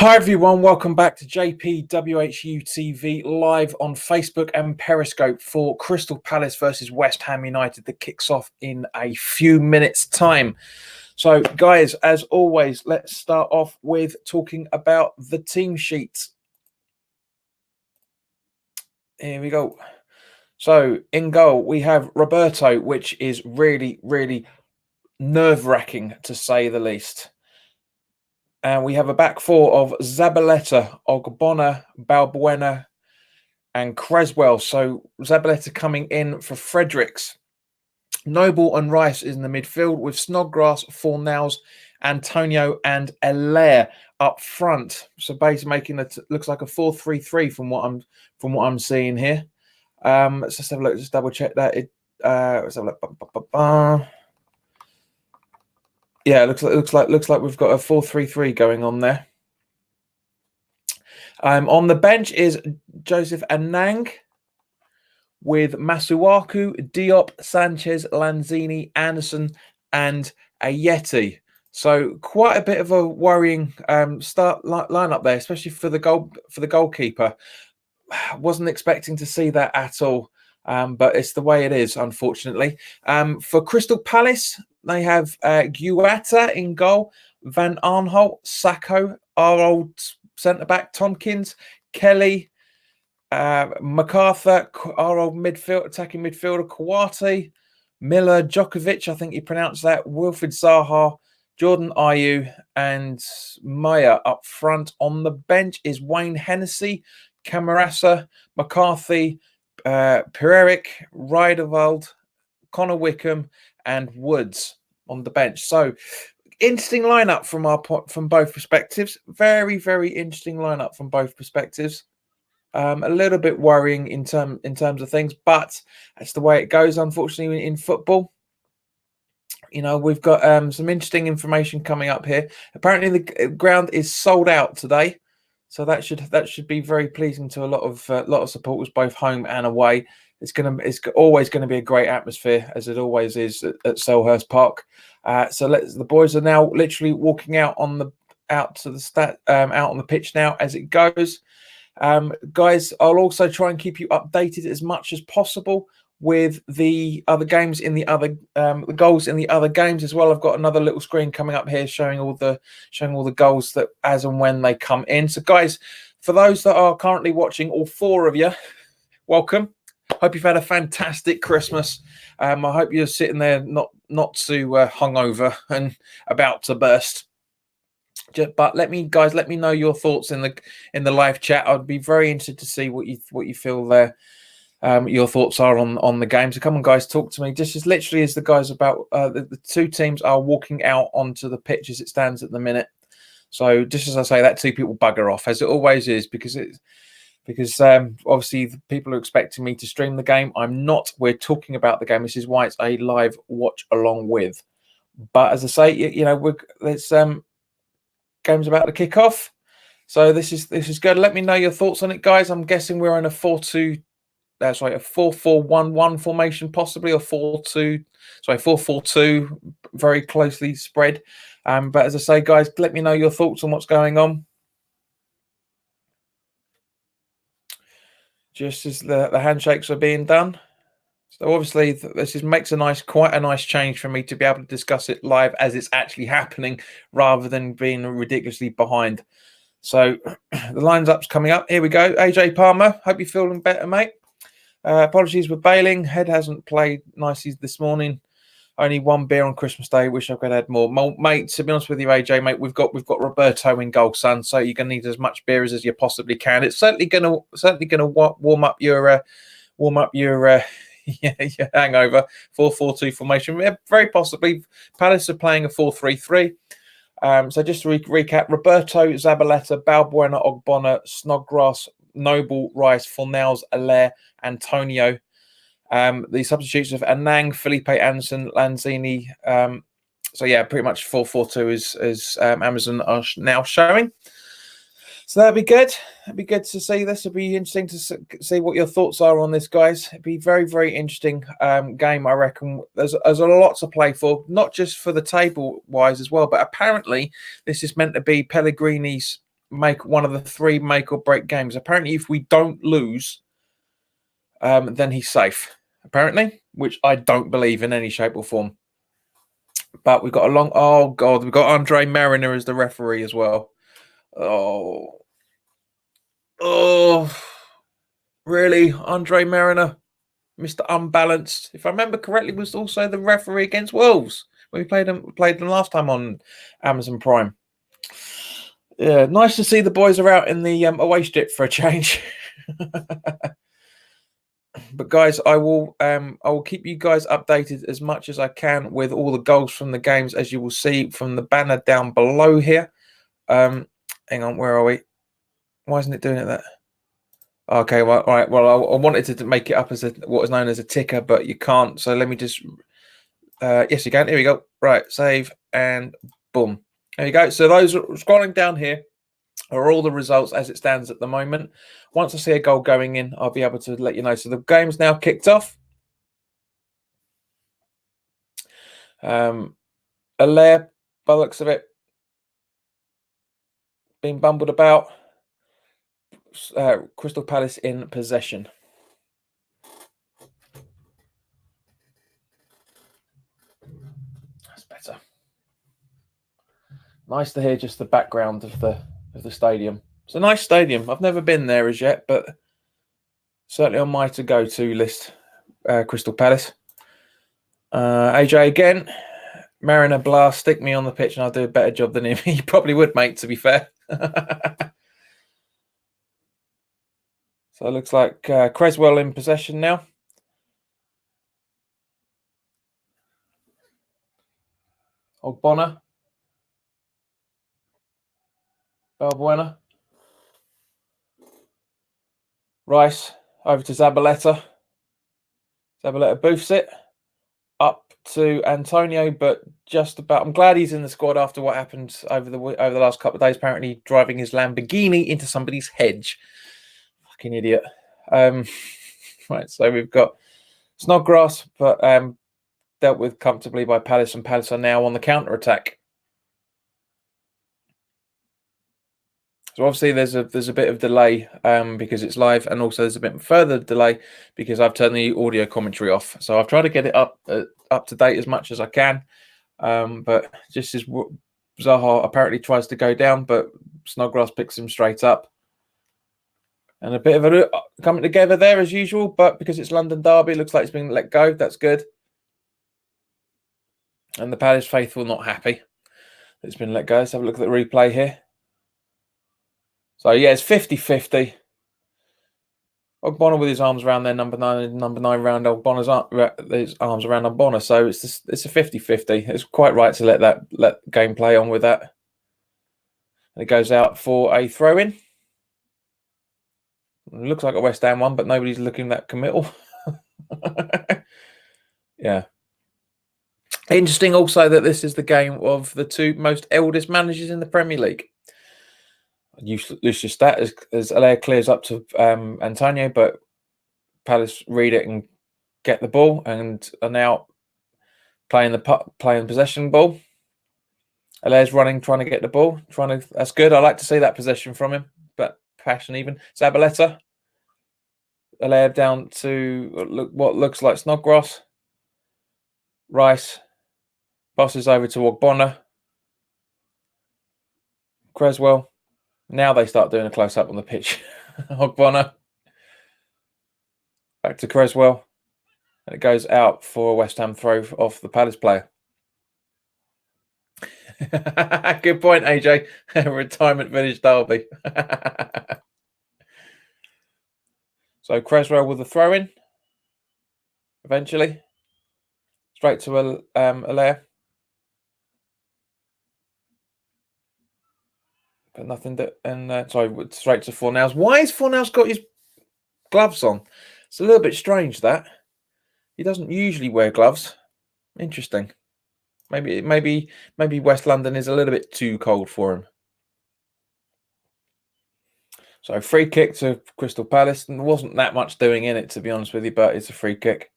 Hi everyone, welcome back to WHU TV live on Facebook and Periscope for Crystal Palace versus West Ham United that kicks off in a few minutes' time. So guys, as always, let's start off with talking about the team sheet. Here we go. So in goal, we have Roberto, which is really, really nerve-wracking to say the least. And we have a back four of Zabaleta, Ogbonna, Balbuena, and Creswell. So Zabaleta coming in for Fredericks. Noble and Rice is in the midfield with Snodgrass, Fornals, Antonio, and Allaire up front. So basically making it looks like a 4-3-3 from what I'm seeing here. Let's just have a look. Just double check that. Let's have a look. Yeah, looks like we've got a 4-3-3 going on there. On the bench is Joseph Anang with Masuaku, Diop, Sanchez, Lanzini, Anderson, and Ayeti. So quite a bit of a worrying start lineup there, especially for the goalkeeper. Wasn't expecting to see that at all, but it's the way it is, unfortunately. For Crystal Palace, they have Guata in goal, Van Arnholt, Sacco, our old centre-back, Tompkins, Kelly, MacArthur, our old attacking midfielder, Kawate, Miller, Djokovic, I think you pronounce that, Wilfried Zaha, Jordan Ayew, and Maya up front. On the bench is Wayne Hennessy, Camarasa, McCarthy, Pereiric, Riedewald, Connor Wickham, and Woods on the bench. So interesting lineup from both perspectives. Very, very interesting lineup from both perspectives. A little bit worrying in terms of things, but that's the way it goes, unfortunately, in football. You know, we've got some interesting information coming up here. Apparently, the ground is sold out today, so that should be very pleasing to a lot of supporters, both home and away. It's always going to be a great atmosphere, as it always is at Selhurst Park. So the boys are now literally walking out on the pitch now as it goes. Guys, I'll also try and keep you updated as much as possible with the other games in the goals in the other games as well. I've got another little screen coming up here showing all the goals that as and when they come in. So guys, for those that are currently watching, all four of you, welcome. Hope you've had a fantastic Christmas. I hope you're sitting there not too hungover and about to burst. But let me know your thoughts in the live chat. I'd be very interested to see what you feel there. Your thoughts are on the game. So come on, guys, talk to me. Just as literally as the guys about the two teams are walking out onto the pitch as it stands at the minute. So just as I say that, two people bugger off, as it always is, because obviously the people are expecting me to stream the game. I'm not. We're talking about the game. This is why it's a live watch along with. But as I say, you know, there's game's about to kick off. So this is good. Let me know your thoughts on it, guys. I'm guessing we're in a 4-4-1-1 formation, possibly, or 4-4-2, very closely spread. But as I say, guys, let me know your thoughts on what's going on. Just as the handshakes are being done. So obviously this makes quite a nice change for me to be able to discuss it live as it's actually happening, rather than being ridiculously behind. So the lines up's coming up. Here we go. AJ Palmer, hope you're feeling better, mate. Apologies for bailing. Head hasn't played nicely this morning. Only one beer on Christmas Day. Wish I could have had more. Mate, to be honest with you, AJ, mate, we've got Roberto in goal, son. So you're gonna need as much beer as you possibly can. It's certainly gonna warm up your your hangover. 4-4-2 formation. Very possibly Palace are playing a 4-3-3. So just to recap: Roberto, Zabaleta, Balbuena, Ogbonna, Snodgrass, Noble, Rice, Fornals, Allaire, Antonio. The substitutes of Anang, Felipe Anderson, Lanzini. So yeah, pretty much 4-4-2 is Amazon are now showing. So that'd be good. It'd be good to see this. It'd be interesting to see what your thoughts are on this, guys. It'd be very, very interesting game, I reckon. There's a lot to play for, not just for the table wise as well, but apparently this is meant to be Pellegrini's make one of the 3 make or break games. Apparently, if we don't lose, then he's safe. Apparently, which I don't believe in any shape or form. But we've got a long. Oh God, we've got Andre Mariner as the referee as well. Oh, really, Andre Mariner, Mr. Unbalanced. If I remember correctly, was also the referee against Wolves when we played them last time on Amazon Prime. Yeah, nice to see the boys are out in the away strip for a change. But guys, I will keep you guys updated as much as I can with all the goals from the games, as you will see from the banner down below here. Hang on, where are we? Why isn't it doing it that? Okay, well, all right. Well, I wanted to make it up as what is known as a ticker, but you can't. So let me just. Yes, you can. Here we go. Right, save and boom. There you go. So those scrolling down here are all the results as it stands at the moment. Once I see a goal going in, I'll be able to let you know. So the game's now kicked off. Allaire, by the looks of it, being bumbled about. Crystal Palace in possession. That's better. Nice to hear just the background of the stadium. It's a nice stadium. I've never been there as yet, but certainly on my to-go-to list. Crystal Palace. AJ again. Mariner Blast, stick me on the pitch and I'll do a better job than him. He probably would, mate, to be fair. So it looks like Creswell in possession now. Ogbonna. Balbuena. Rice over to Zabaleta. Zabaleta boofs it up to Antonio, but just about. I'm glad he's in the squad after what happened over the last couple of days. Apparently, driving his Lamborghini into somebody's hedge. Fucking idiot. Right, so we've got Snodgrass, but dealt with comfortably by Palace, and Palace are now on the counter attack. So obviously there's a bit of delay because it's live, and also there's a bit further delay because I've turned the audio commentary off. So I've tried to get it up to date as much as I can, but just as Zaha apparently tries to go down, but Snodgrass picks him straight up. And a bit of a coming together there as usual, but because it's London Derby, looks like it's been let go. That's good. And the Palace faithful not happy that it's been let go. Let's have a look at the replay here. So, yeah, it's 50-50. Ogbonna with his arms around their number 9 round Ogbonna's his arms around Ogbonna. So it's a 50-50. It's quite right to let game play on with that. And it goes out for a throw-in. It looks like a West Ham one, but nobody's looking that committal. Yeah. Interesting also that this is the game of the 2 most eldest managers in the Premier League. Lucius stat as Allaire clears up to Antonio, but Palace read it and get the ball and are now playing possession ball. Allaire's running, trying to get the ball. That's good. I like to see that possession from him, but passion even. Zabaleta. Allaire down to what looks like Snodgrass. Rice passes over to Ogbonna. Creswell. Now they start doing a close-up on the pitch. Ogbonna. Back to Creswell. And it goes out for a West Ham throw off the Palace player. Good point, AJ. Retirement Village Derby. So Creswell with the throw-in. Eventually. Straight to Allaire. But nothing straight to Fornals. Why has Fornals got his gloves on? It's a little bit strange that. He doesn't usually wear gloves. Interesting. Maybe West London is a little bit too cold for him. So free kick to Crystal Palace. There wasn't that much doing in it, to be honest with you, but it's a free kick.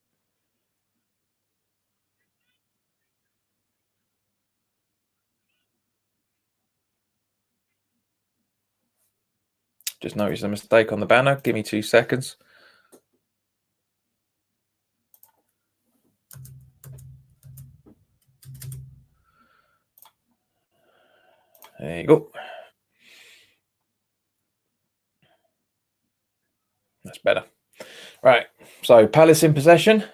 Just noticed a mistake on the banner. Give me 2 seconds. There you go. That's better. Right. So Palace in possession.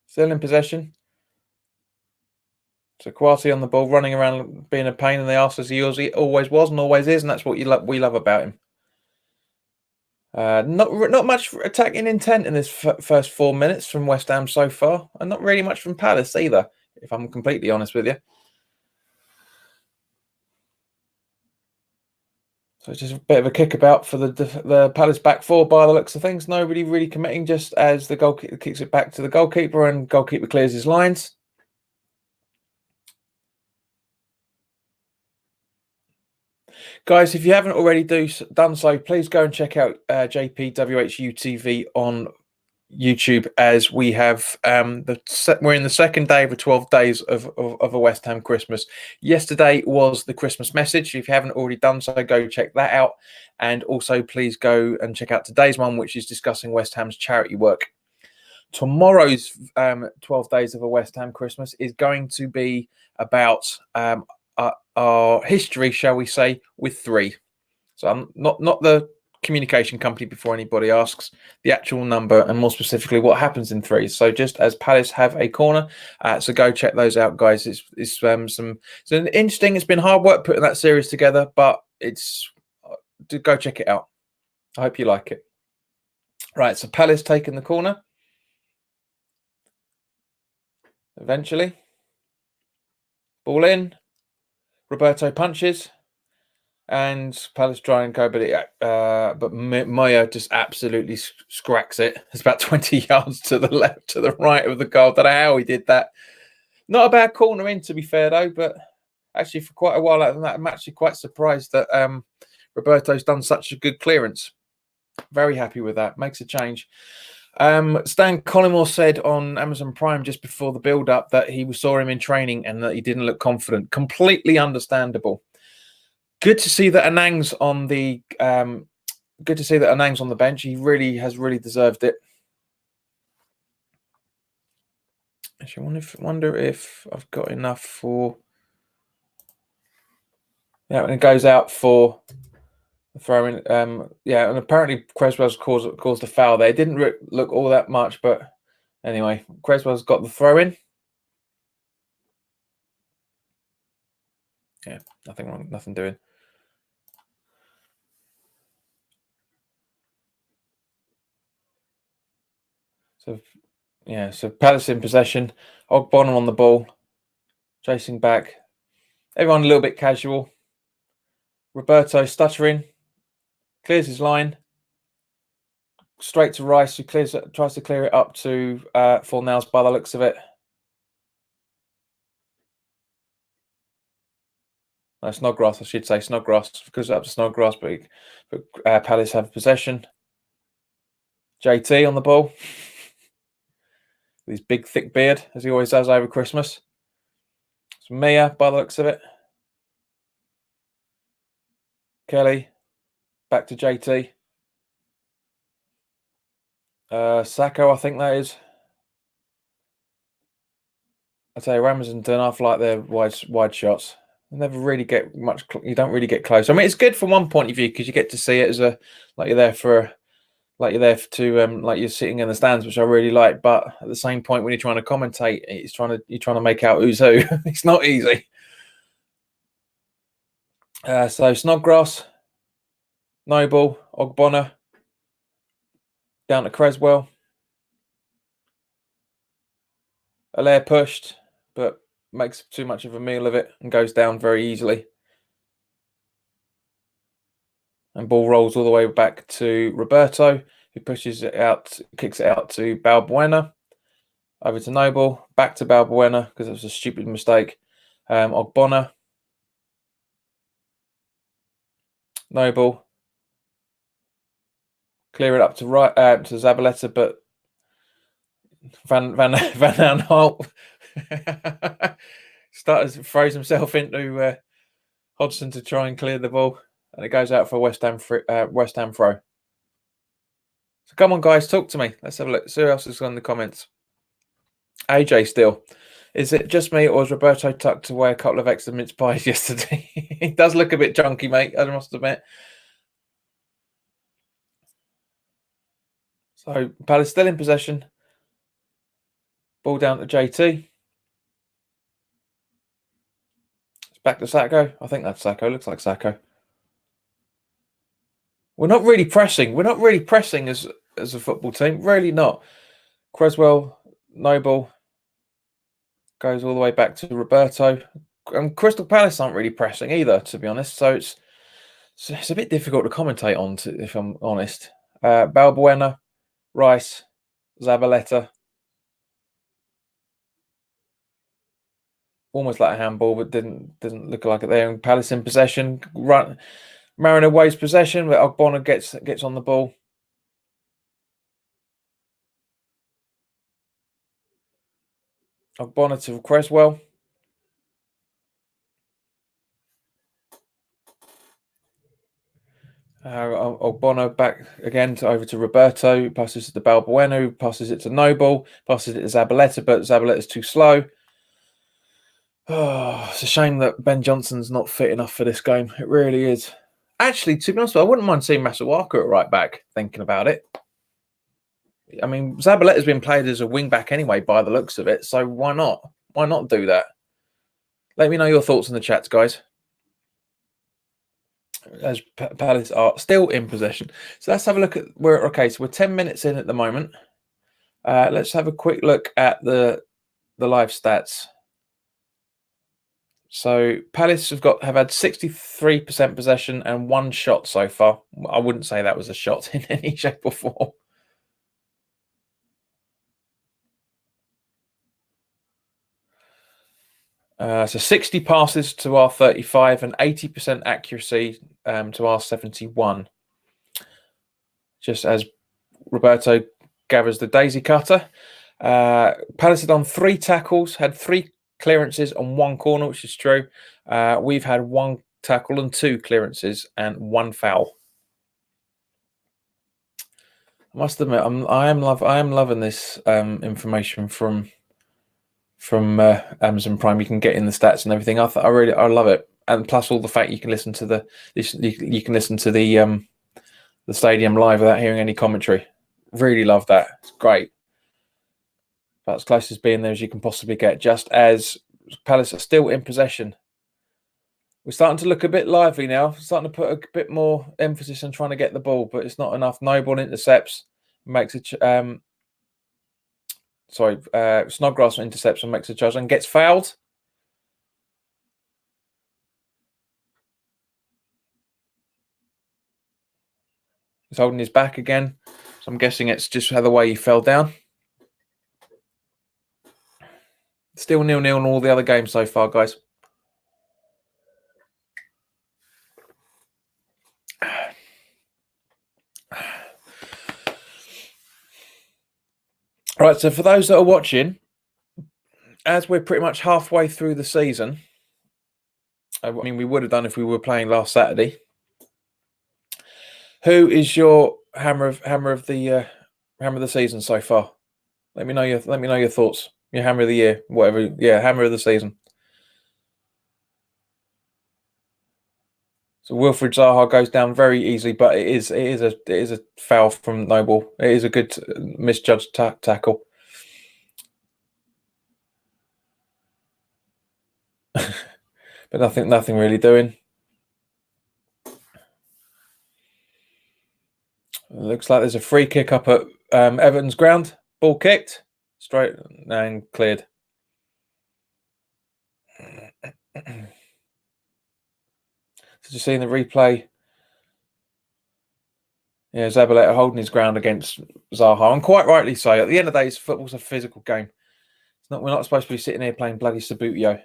Still in possession. So Kwasi on the ball, running around, being a pain in the arse as he always was and always is, and that's what we love about him. Not much attacking intent in this first 4 minutes from West Ham so far, and not really much from Palace either, if I'm completely honest with you. So it's just a bit of a kickabout for the Palace back four by the looks of things. Nobody really committing, just as the goalkeeper kicks it back to the goalkeeper and goalkeeper clears his lines. Guys, if you haven't already done so, please go and check out JPWHU TV on YouTube, as we have we're in the second day of the 12 days of a West Ham Christmas. Yesterday was the Christmas message. If you haven't already done so, go check that out. And also please go and check out today's one, which is discussing West Ham's charity work. Tomorrow's 12 days of a West Ham Christmas is going to be about our history, shall we say, with 3. So I'm not the communication company, before anybody asks, the actual number, and more specifically what happens in 3. So just as Palace have a corner, so go check those out, guys. It's an interesting. It's been hard work putting that series together, but it's go check it out. I hope you like it. Right, so Palace taking the corner eventually. Ball in. Roberto punches. And Palace try and go, but Moya just absolutely scracks it. It's about 20 yards to the left, to the right of the goal. Don't know how he did that. Not a bad corner in, to be fair, though. But actually, for quite a while after that, I'm actually quite surprised that Roberto's done such a good clearance. Very happy with that. Makes a change. Stan Collymore said on Amazon Prime just before the build-up that he saw him in training and that he didn't look confident. Completely understandable. Good to see that Anang's on the bench. He really has deserved it. Actually, wonder if I've got enough for. Yeah, and it goes out for the throw in. Yeah, and apparently Creswell's caused a foul there. It didn't look all that much, but anyway, Creswell's got the throw in. Yeah, nothing wrong, nothing doing. So Palace in possession. Ogbonna on the ball, chasing back. Everyone a little bit casual. Roberto stuttering, clears his line. Straight to Rice, who tries to clear it up to Fornals by the looks of it. No, Snodgrass, I should say. Snodgrass, because up to Snodgrass, but Palace have possession. JT on the ball. With his big, thick beard, as he always does over Christmas. It's Mia, by the looks of it. Kelly. Back to JT. Sacco, I think that is. I tell you, Ramazan don't half like their wide shots. You never really get much. You don't really get close. I mean, it's good from one point of view because you get to see it as like you're there you're sitting in the stands, which I really like. But at the same point, when you're trying to commentate, you're trying to make out who's who. It's not easy. So Snodgrass, Noble, Ogbonna, down to Creswell. Allaire pushed, but makes too much of a meal of it and goes down very easily. And ball rolls all the way back to Roberto, who pushes it out, kicks it out to Balbuena. Over to Noble, back to Balbuena because it was a stupid mistake. Ogbonna. Noble. Clear it up to Zabaleta, but Van Aanholt throws himself into Hodgson to try and clear the ball, and it goes out for a West Ham throw. So come on, guys, talk to me. Let's have a look. See who else is on the comments. AJ still. Is it just me, or has Roberto tucked away a couple of extra mince pies yesterday? He does look a bit chunky, mate, I must admit. So Palace still in possession. Ball down to JT. It's back to Sacco. I think that's Sacco. Looks like Sacco. We're not really pressing. We're not really pressing as a football team. Really not. Creswell, Noble goes all the way back to Roberto. And Crystal Palace aren't really pressing either, to be honest. So it's a bit difficult to commentate on, if I'm honest. Balbuena, Rice, Zabaleta. Almost like a handball, but didn't look like it there. And Palace in possession. Mariner waves possession, but Ogbonna gets on the ball. Ogbonna to Creswell. Ogbonna back again over to Roberto, passes it to Balbuena, passes it to Noble, passes it to Zabaleta, but Zabaleta's too slow. Oh, it's a shame that Ben Johnson's not fit enough for this game. It really is. Actually, to be honest, I wouldn't mind seeing Masuaku at right back, thinking about it. I mean, Zabaleta's been played as a wing back anyway, by the looks of it, so why not? Why not do that? Let me know your thoughts in the chats, guys. As Palace are still in possession. So let's have a look at where. Okay, so we're 10 minutes in at the moment. Let's have a quick look at the live stats. So Palace have had 63% possession and one shot so far. I wouldn't say that was a shot in any shape or form. So 60 passes to our 35 and 80% accuracy to our 71. Just as Roberto gathers the daisy cutter. Palace had done 3 tackles, had 3 clearances on 1 corner, which is true. We've had 1 tackle and 2 clearances and 1 foul. I must admit, I am loving this information from Amazon Prime. You can get in the stats and everything. I love it, and plus all the fact you can listen to the stadium live without hearing any commentary. Really love that. It's great. About as close as being there as you can possibly get. Just as Palace are still in possession. We're starting to look a bit lively now. We're starting to put a bit more emphasis on trying to get the ball, but it's not enough. Noble intercepts, makes a Snodgrass intercepts and makes a charge and gets fouled. He's holding his back again, so I'm guessing it's just how the way he fell down. Still 0-0 in all the other games so far, guys. Right, so for those that are watching, as we're pretty much halfway through the season, I mean, we would have done if we were playing last Saturday. Who is your hammer of the season so far? Let me know your thoughts. Your hammer of the year, whatever. Yeah, hammer of the season. So Wilfried Zaha goes down very easily, but it is a foul from Noble. It is a good misjudged tackle. But nothing really doing. It looks like there's a free kick up at Everton's ground. Ball kicked straight and cleared. Did you see in the replay? Yeah, Zabaleta holding his ground against Zaha, and quite rightly so. At the end of the day, football's a physical game. We're not supposed to be sitting here playing bloody Sabutio.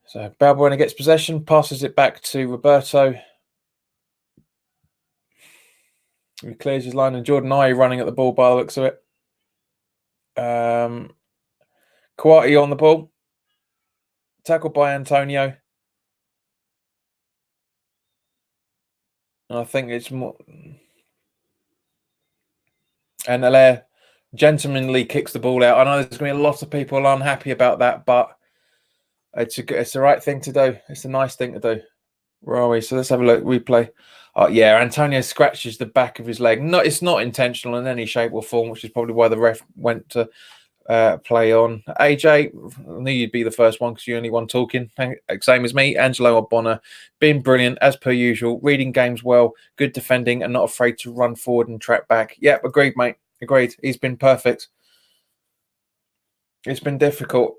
So Balbuena gets possession, passes it back to Roberto. He clears his line, and Jordan Ayew running at the ball by the looks of it. Kouati on the ball. Tackled by Antonio. And I think it's more. And Allaire gentlemanly kicks the ball out. I know there's going to be a lot of people unhappy about that, but it's the right thing to do. It's a nice thing to do. Where are we? So let's have a look. Replay. Oh yeah, Antonio scratches the back of his leg. No, it's not intentional in any shape or form, which is probably why the ref went to play on. AJ, I knew you'd be the first one because you're the only one talking. Same as me. Angelo Ogbonna, being brilliant as per usual, reading games well, good defending, and not afraid to run forward and track back. Yep, agreed, mate. Agreed. He's been perfect. It's been difficult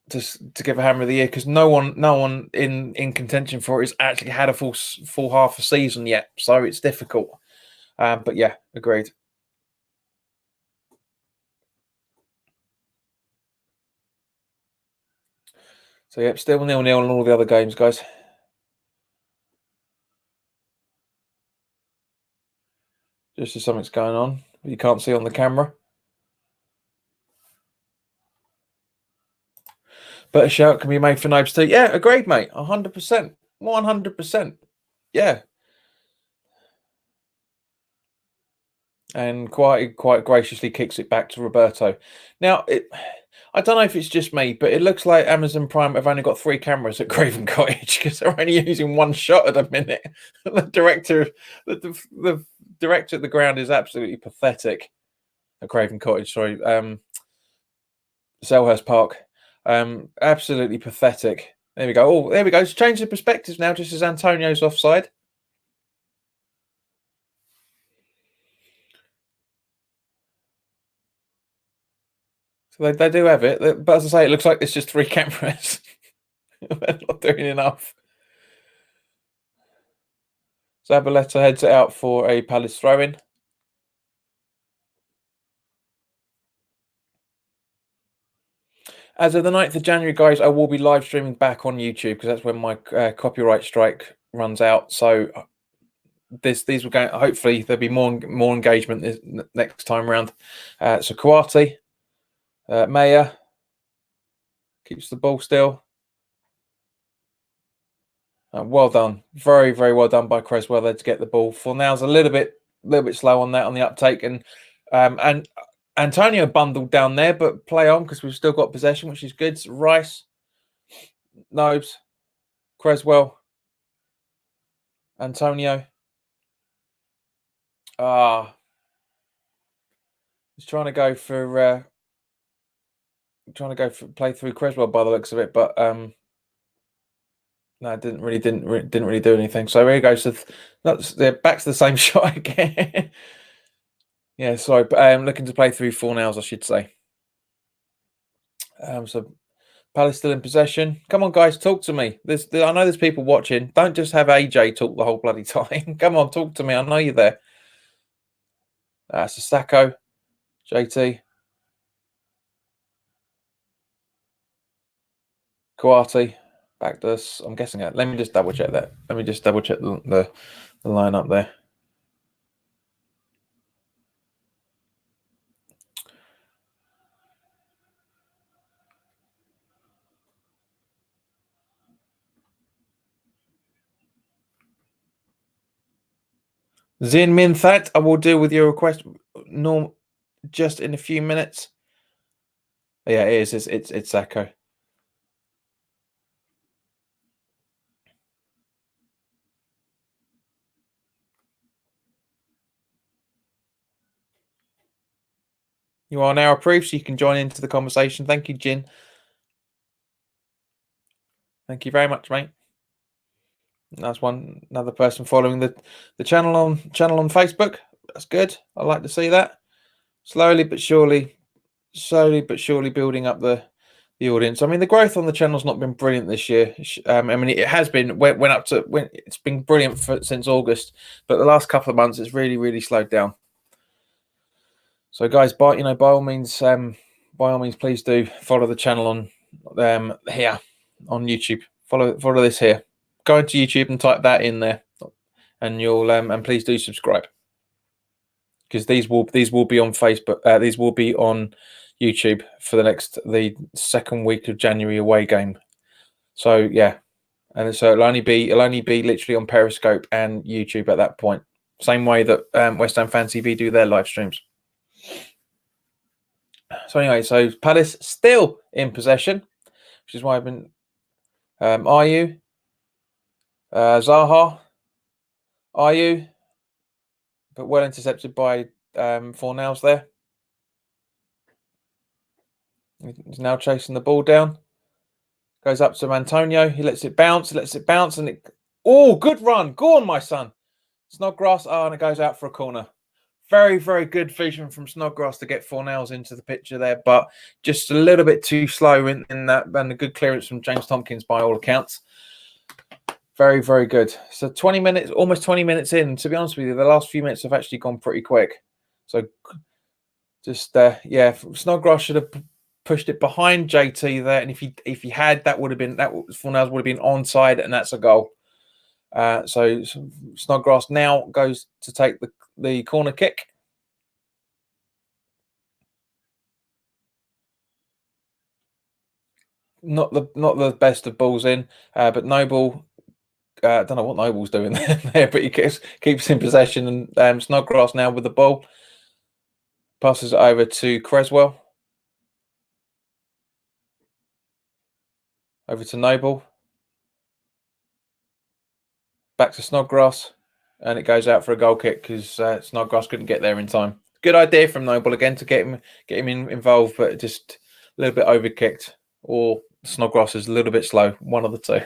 to give a hammer of the year because no one in contention for it has actually had a full half a season yet. So it's difficult. But yeah, agreed. So yep, still 0-0 in all the other games, guys. Just as something's going on, but you can't see on the camera. But a shout can be made for Nobes too. Yeah, agreed, mate. 100%. 100%. Yeah. And quite graciously kicks it back to Roberto. Now, I don't know if it's just me, but it looks like Amazon Prime have only got 3 cameras at Craven Cottage because they're only using one shot at a minute. The director at the ground is absolutely pathetic. At Craven Cottage, sorry, Selhurst Park, absolutely pathetic. There we go. Oh, there we go. It's changed the perspectives now, just as Antonio's offside. So they do have it, but as I say, it looks like there's just 3 cameras. They're not doing enough. Zabaleta heads it out for a Palace throw-in. As of the 9th of January, guys, I will be live streaming back on YouTube because that's when my copyright strike runs out. So these will go. Hopefully, there'll be more engagement this next time round. So Kouati, Maya keeps the ball still. Well done, very well done by Creswell there to get the ball. Fornal's a little bit slow on that on the uptake, and Antonio bundled down there, but play on because we've still got possession, which is good. Rice, Nobes, Creswell, Antonio. He's trying to go for play through Creswell by the looks of it, but no, it didn't really do anything. So here he goes. So that's back to the same shot again. Yeah, sorry, but I'm looking to play through Fornals, I should say. So Palace still in possession. Come on, guys, talk to me. I know there's people watching. Don't just have AJ talk the whole bloody time. Come on, talk to me. I know you're there. Sissako, JT, Kouati, back to us. I'm guessing that. Let me just double check that. Let me just double check the line up there. Zin Min That, I will deal with your request just in a few minutes. Yeah, it is. It's Sacco. You are now approved, so you can join into the conversation. Thank you, Jin. Thank you very much, mate. That's another person following the channel on Facebook. That's good. I like to see that. Slowly but surely building up the audience. I mean, the growth on the channel's not been brilliant this year. I mean, it has been it's been brilliant since August, but the last couple of months it's really slowed down. So, guys, by all means, please do follow the channel on here on YouTube. Follow this here. Go into YouTube and type that in there, and you'll and please do subscribe because these will be on Facebook. These will be on YouTube for the second week of January away game. So yeah, and so it'll only be literally on Periscope and YouTube at that point. Same way that West Ham Fan TV do their live streams. So anyway, so Palace still in possession, which is why I've been. Are you Zaha? Are you? But well intercepted by Fornals there. He's now chasing the ball down. Goes up to Antonio. He lets it bounce, and it. Oh, good run. Go on, my son. Snodgrass. Oh, and it goes out for a corner. Very, very good vision from Snodgrass to get Fornals into the picture there, but just a little bit too slow in that, and a good clearance from James Tompkins by all accounts. Very, very good. So 20 minutes, almost 20 minutes in. To be honest with you, the last few minutes have actually gone pretty quick. So just, Snodgrass should have pushed it behind JT there. And if he had, Fornals would have been onside, and that's a goal. So Snodgrass now goes to take the corner kick. Not the best of balls in, but Noble. I don't know what Noble's doing there, but he keeps in possession. And Snodgrass now with the ball passes it over to Creswell, over to Noble, back to Snodgrass, and it goes out for a goal kick because Snodgrass couldn't get there in time. Good idea from Noble again to get him involved, but just a little bit overkicked, or Snodgrass is a little bit slow. One of the two.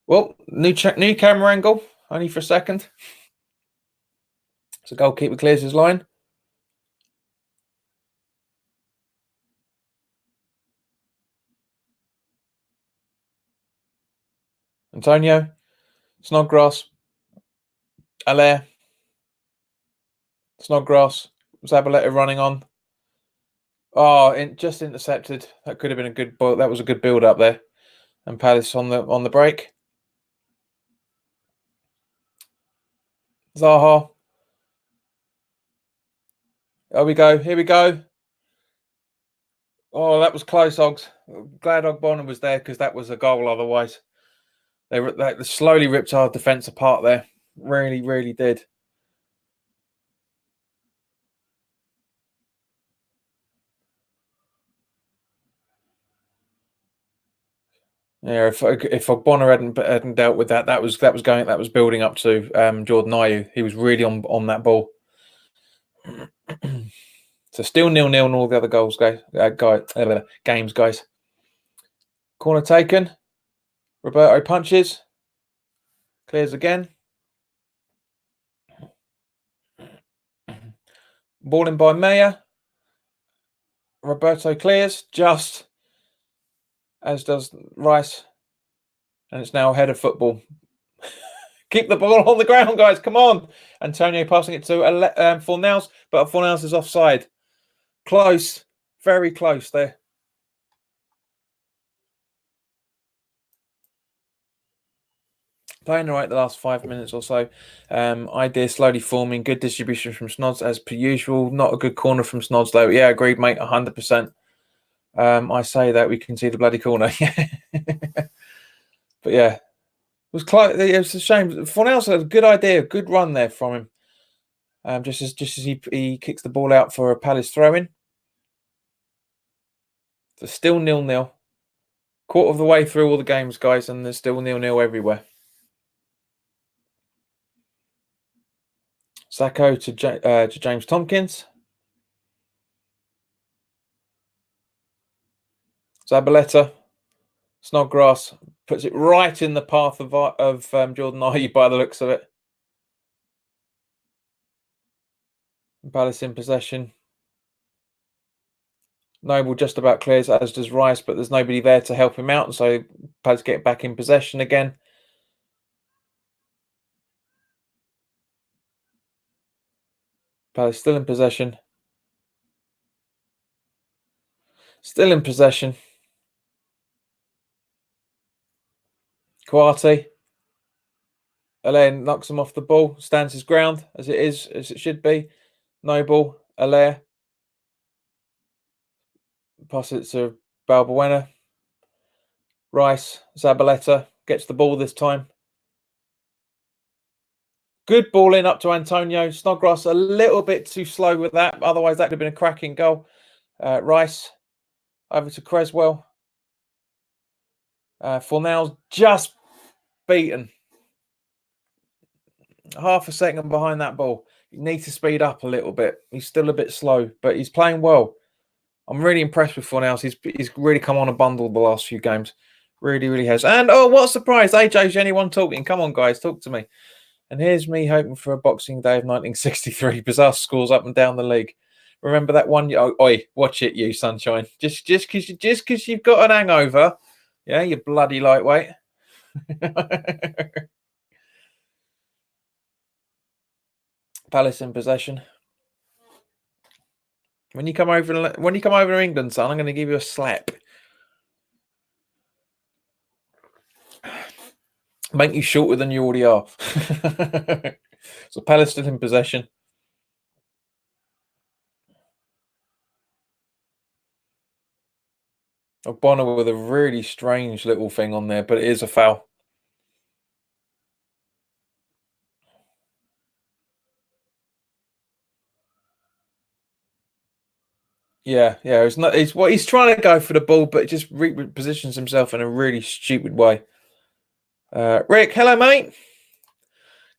Well, new camera angle, only for a second. So goalkeeper clears his line. Antonio, Snodgrass, Allaire, Snodgrass, Zabaleta running on. Oh, just intercepted. That could have been a good ball. That was a good build up there. And Palace on the break. Zaha. Here we go. Oh, that was close, Ogs. Glad Ogbonna was there because that was a goal otherwise. They slowly ripped our defence apart there. Really, really did. Yeah, if Ogbonna hadn't dealt with that, that was building up to Jordan Ayew. He was really on that ball. So still 0-0 and all the other goals, games, guys. Corner taken. Roberto punches. Clears again. Ball in by Meyer. Roberto clears, just as does Rice. And it's now ahead of football. Keep the ball on the ground, guys. Come on. Antonio passing it to Fornals, but Fornals is offside. Close. Very close there. Playing all right the last 5 minutes or so. Idea slowly forming. Good distribution from Snods as per usual. Not a good corner from Snods though. Yeah, agreed, mate. 100%. I say that we can see the bloody corner. But yeah, it was a shame. Fornals had a good idea, good run there from him. Just as he kicks the ball out for a Palace throw-in. So still 0-0. Quarter of the way through all the games, guys, and there's still 0-0 everywhere. Sacco to James Tompkins. Zabaleta. Snodgrass puts it right in the path of Jordan Ayew by the looks of it. Palace in possession. Noble just about clears, as does Rice, but there's nobody there to help him out, and so Palace get back in possession again. Palace still in possession. Still in possession. Kouate. Allaire knocks him off the ball, stands his ground as it should be. Noble, Allaire. Pass it to Balbuena. Rice, Zabaleta gets the ball this time. Good ball in up to Antonio. Snodgrass a little bit too slow with that. Otherwise, that would have been a cracking goal. Rice over to Creswell. Fornell's just beaten. Half a second behind that ball. You need to speed up a little bit. He's still a bit slow, but he's playing well. I'm really impressed with Fornells. He's really come on a bundle the last few games. Really, really has. And oh, what a surprise. AJ's the only one talking. Come on, guys, talk to me. And here's me hoping for a Boxing Day of 1963. Bizarre scores up and down the league. Remember that one? Oh, oi, watch it, you sunshine. Just because you've got an hangover, yeah, you bloody lightweight. Palace in possession. When you come over to England, son, I'm going to give you a slap. Make you shorter than you already are. So Palace still in possession. Bonner with a really strange little thing on there, but it is a foul. Yeah. He's trying to go for the ball, but just repositions himself in a really stupid way. Rick, hello, mate.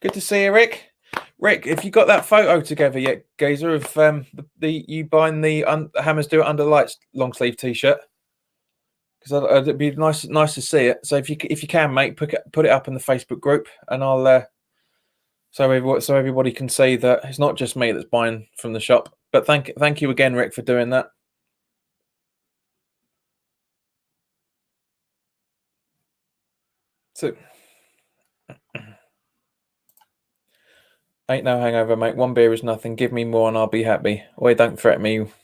Good to see you, Rick. Rick, if you got that photo together yet, Gazer, of you buying the Hammers Do It Under Lights long sleeve T-shirt? Because it'd be nice to see it. So if you can, mate, put it up in the Facebook group, and I'll so everybody can see that it's not just me that's buying from the shop. But thank you again, Rick, for doing that. So ain't no hangover, mate. One beer is nothing. Give me more and I'll be happy. Oi, don't threaten me with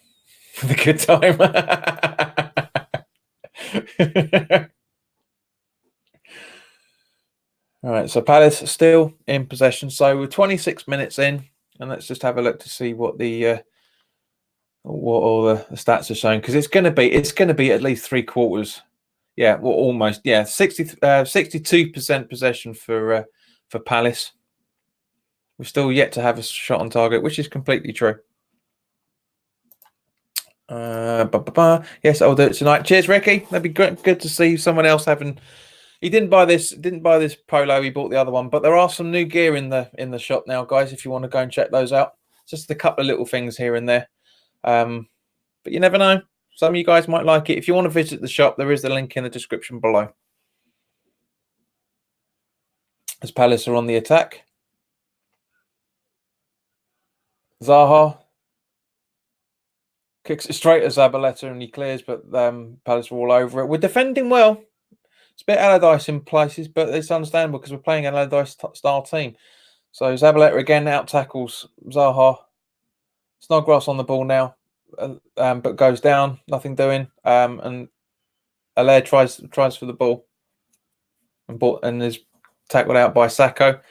a good time. All right, so Palace still in possession. So we're 26 minutes in, and let's just have a look to see what all the stats are showing, because it's going to be at least 3/4. Yeah, well, almost. Yeah, 62% possession for Palace. We're still yet to have a shot on target, which is completely true. Yes, I'll do it tonight. Cheers, Ricky. That'd be good to see someone else having. He didn't buy this polo. He bought the other one, but there are some new gear in the shop now, guys. If you want to go and check those out, just a couple of little things here and there. But you never know. Some of you guys might like it. If you want to visit the shop, there is the link in the description below. As Palace are on the attack, Zaha kicks it straight at Zabaleta and he clears, but Palace are all over it. We're defending well. It's a bit Allardyce in places, but it's understandable because we're playing an Allardyce style team. So Zabaleta again out tackles Zaha. Snodgrass on the ball now, but goes down. Nothing doing. And Allaire tries for the ball and is tackled out by Sacco.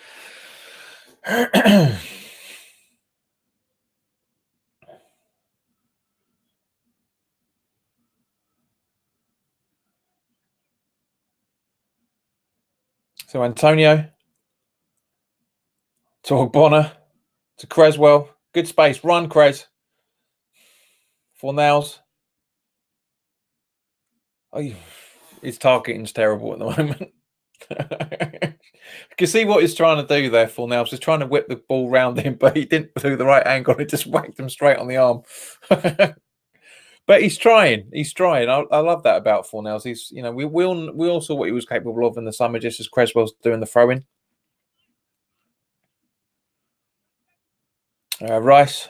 So Antonio to Ogbonna to Creswell. Good space. Run, Cres. Fornells. Oh, his targeting's terrible at the moment. You can see what he's trying to do there, Fornells. He's trying to whip the ball round him, but he didn't do the right angle. It just whacked him straight on the arm. But he's trying. I love that about Fornells. He's, we all saw what he was capable of in the summer, just as Creswell's doing the throwing. Rice,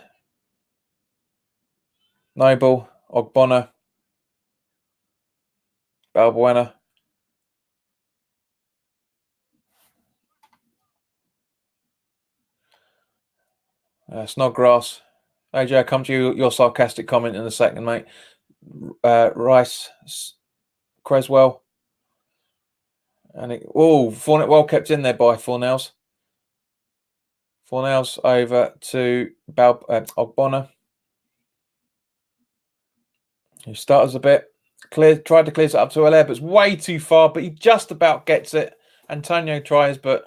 Noble, Ogbonna, Balbuena. Snodgrass. AJ, I'll come to your sarcastic comment in a second, mate. Rice, Creswell. And Fournette well kept in there by Fornells. Fornells over to Ogbonna, who stutters a bit. Tried to clear it up to Allaire, but it's way too far. But he just about gets it. Antonio tries, but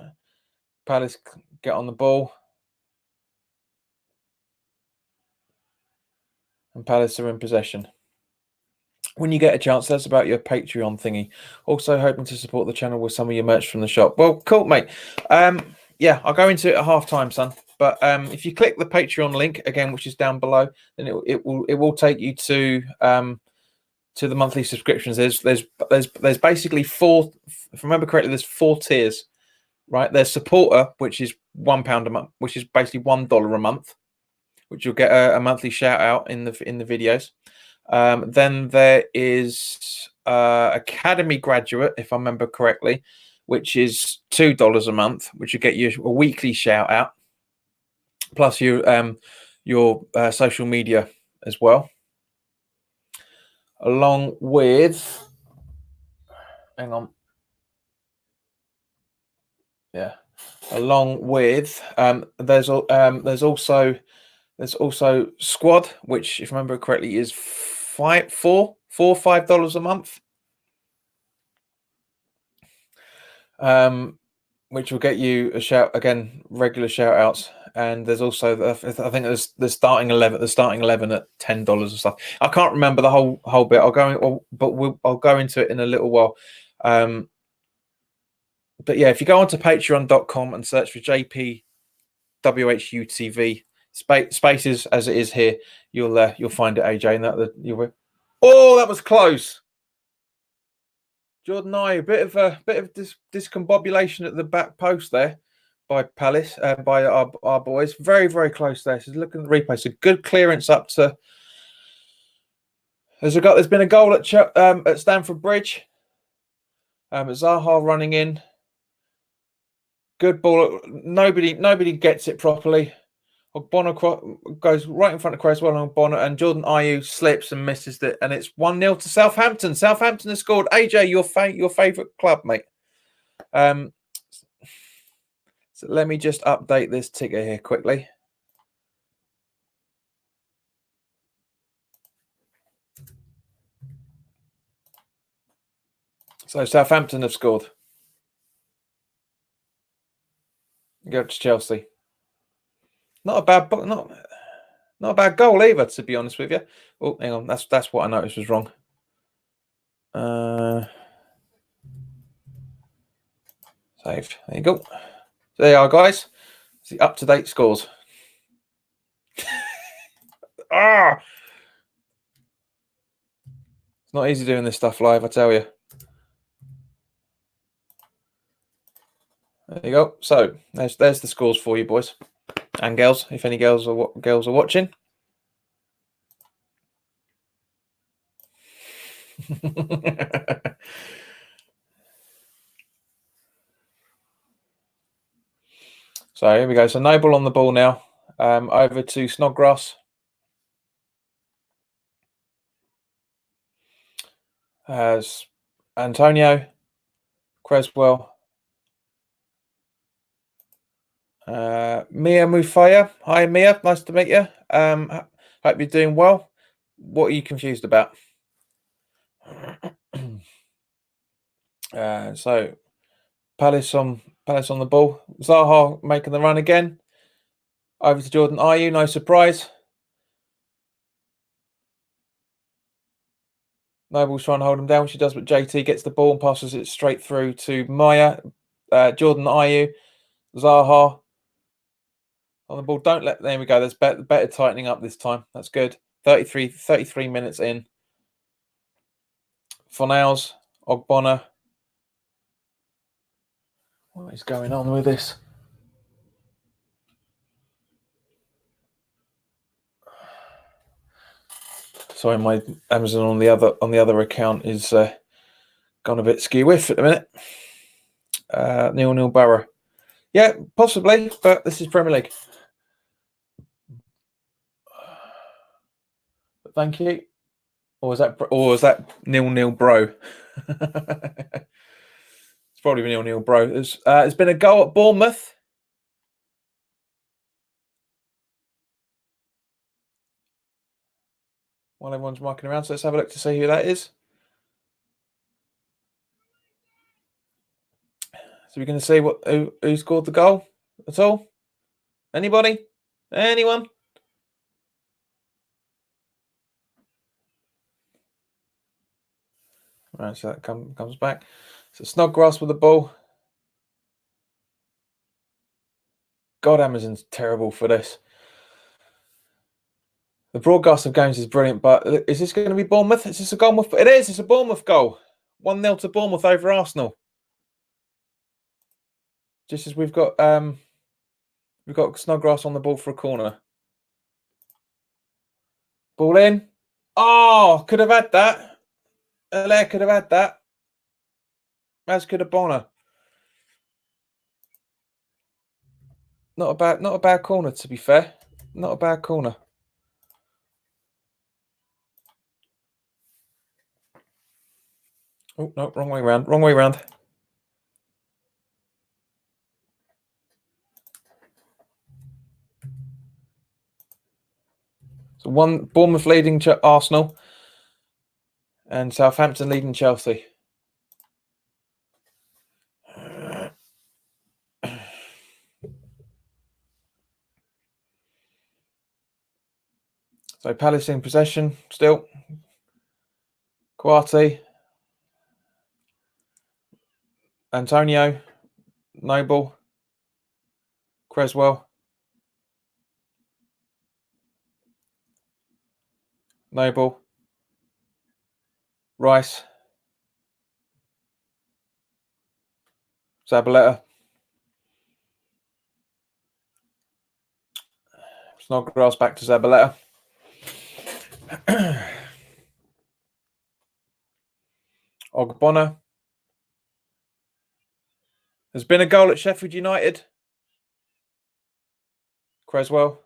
Palace get on the ball. And Palace are in possession. When you get a chance, that's about your Patreon thingy. Also hoping to support the channel with some of your merch from the shop. Well, cool, mate. Yeah, I'll go into it at half time, son. But if you click the Patreon link again, which is down below, then it will take you to the monthly subscriptions. There's basically four. If I remember correctly, there's 4 tiers. Right, there's supporter, which is £1 a month, which is basically $1 a month, which you'll get a monthly shout out in the videos. Then there is Academy Graduate, if I remember correctly, which is $2 a month, which will get you a weekly shout out, plus your social media as well, along with. Hang on. Yeah, along with there's also Squad, which, if I remember correctly, is $5 a month. Which will get you a shout again, regular shout outs. And there's also, I think there's the starting 11 at $10 and stuff. I can't remember the whole bit. I'll go into it in a little while. But yeah, if you go onto patreon.com and search for JP WHU TV spaces as it is here, you'll find it, AJ. And that oh, that was close. Jordan Ayew, a bit of discombobulation at the back post there by Palace, by our boys. Very, very close there. So look at the replay. So good clearance up to. There's been a goal at Stamford Bridge. Zaha running in. Good ball. Nobody gets it properly. Ogbonna goes right in front of Cresswell and Ogbonna, and Jordan Ayew slips and misses it, and it's 1-0 to Southampton. Southampton has scored. AJ, your favourite club, mate. So let me just update this ticker here quickly. So Southampton have scored. Go to Chelsea. Not a bad goal either, to be honest with you. Oh, hang on, that's what I noticed was wrong. Saved. There you go. So there you are, guys. It's the up-to-date scores. It's not easy doing this stuff live, I tell you. There you go. So there's the scores for you, boys and girls. If any girls are watching. So here we go. So Noble on the ball now. Over to Snodgrass. As Antonio, Creswell, Mia Mufaya. Hi, Mia. Nice to meet you. Hope you're doing well. What are you confused about? So Palace on the ball. Zaha making the run again. Over to Jordan Ayew. No surprise. Noble's trying to hold him down. She does, but JT gets the ball and passes it straight through to Maya. Jordan Ayew. Zaha on the ball. There we go. There's better tightening up this time. That's good. 33 minutes in. Fornals, Ogbonna. What is going on with this? Sorry, my Amazon on the other account is gone a bit skew-whiff at the minute. 0-0 Borough. Yeah, possibly, but this is Premier League. But thank you. Or was that 0-0 Bro? It's probably 0-0 Bro. There's been a goal at Bournemouth. While everyone's marking around, so let's have a look to see who that is. So we're going to see who scored the goal at all. Anybody? Anyone? Right, so that comes back. So Snodgrass with the ball. God, Amazon's terrible for this. The broadcast of games is brilliant, but is this going to be Bournemouth? Is this a Bournemouth? It is. It's a Bournemouth goal. 1-0 to Bournemouth over Arsenal. Just as we've got Snodgrass on the ball for a corner. Ball in. Oh, could have had that. Hilaire could have had that. As could have Bonner. Not a bad corner, to be fair. Not a bad corner. Oh no, wrong way round. Wrong way round. So one Bournemouth leading Arsenal, and Southampton leading Chelsea. So Palace in possession still. Quarty, Antonio, Noble, Creswell, Noble, Rice, Zabaleta, Snodgrass back to Zabaleta. Ogbonna. There's been a goal at Sheffield United. Creswell.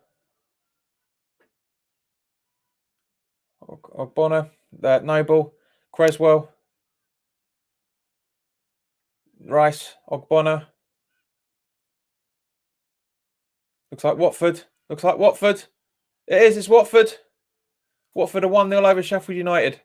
Ogbonna. Noble. Creswell. Rice. Ogbonna. Looks like Watford. Looks like Watford. It is. It's Watford. Watford are 1-0 over Sheffield United.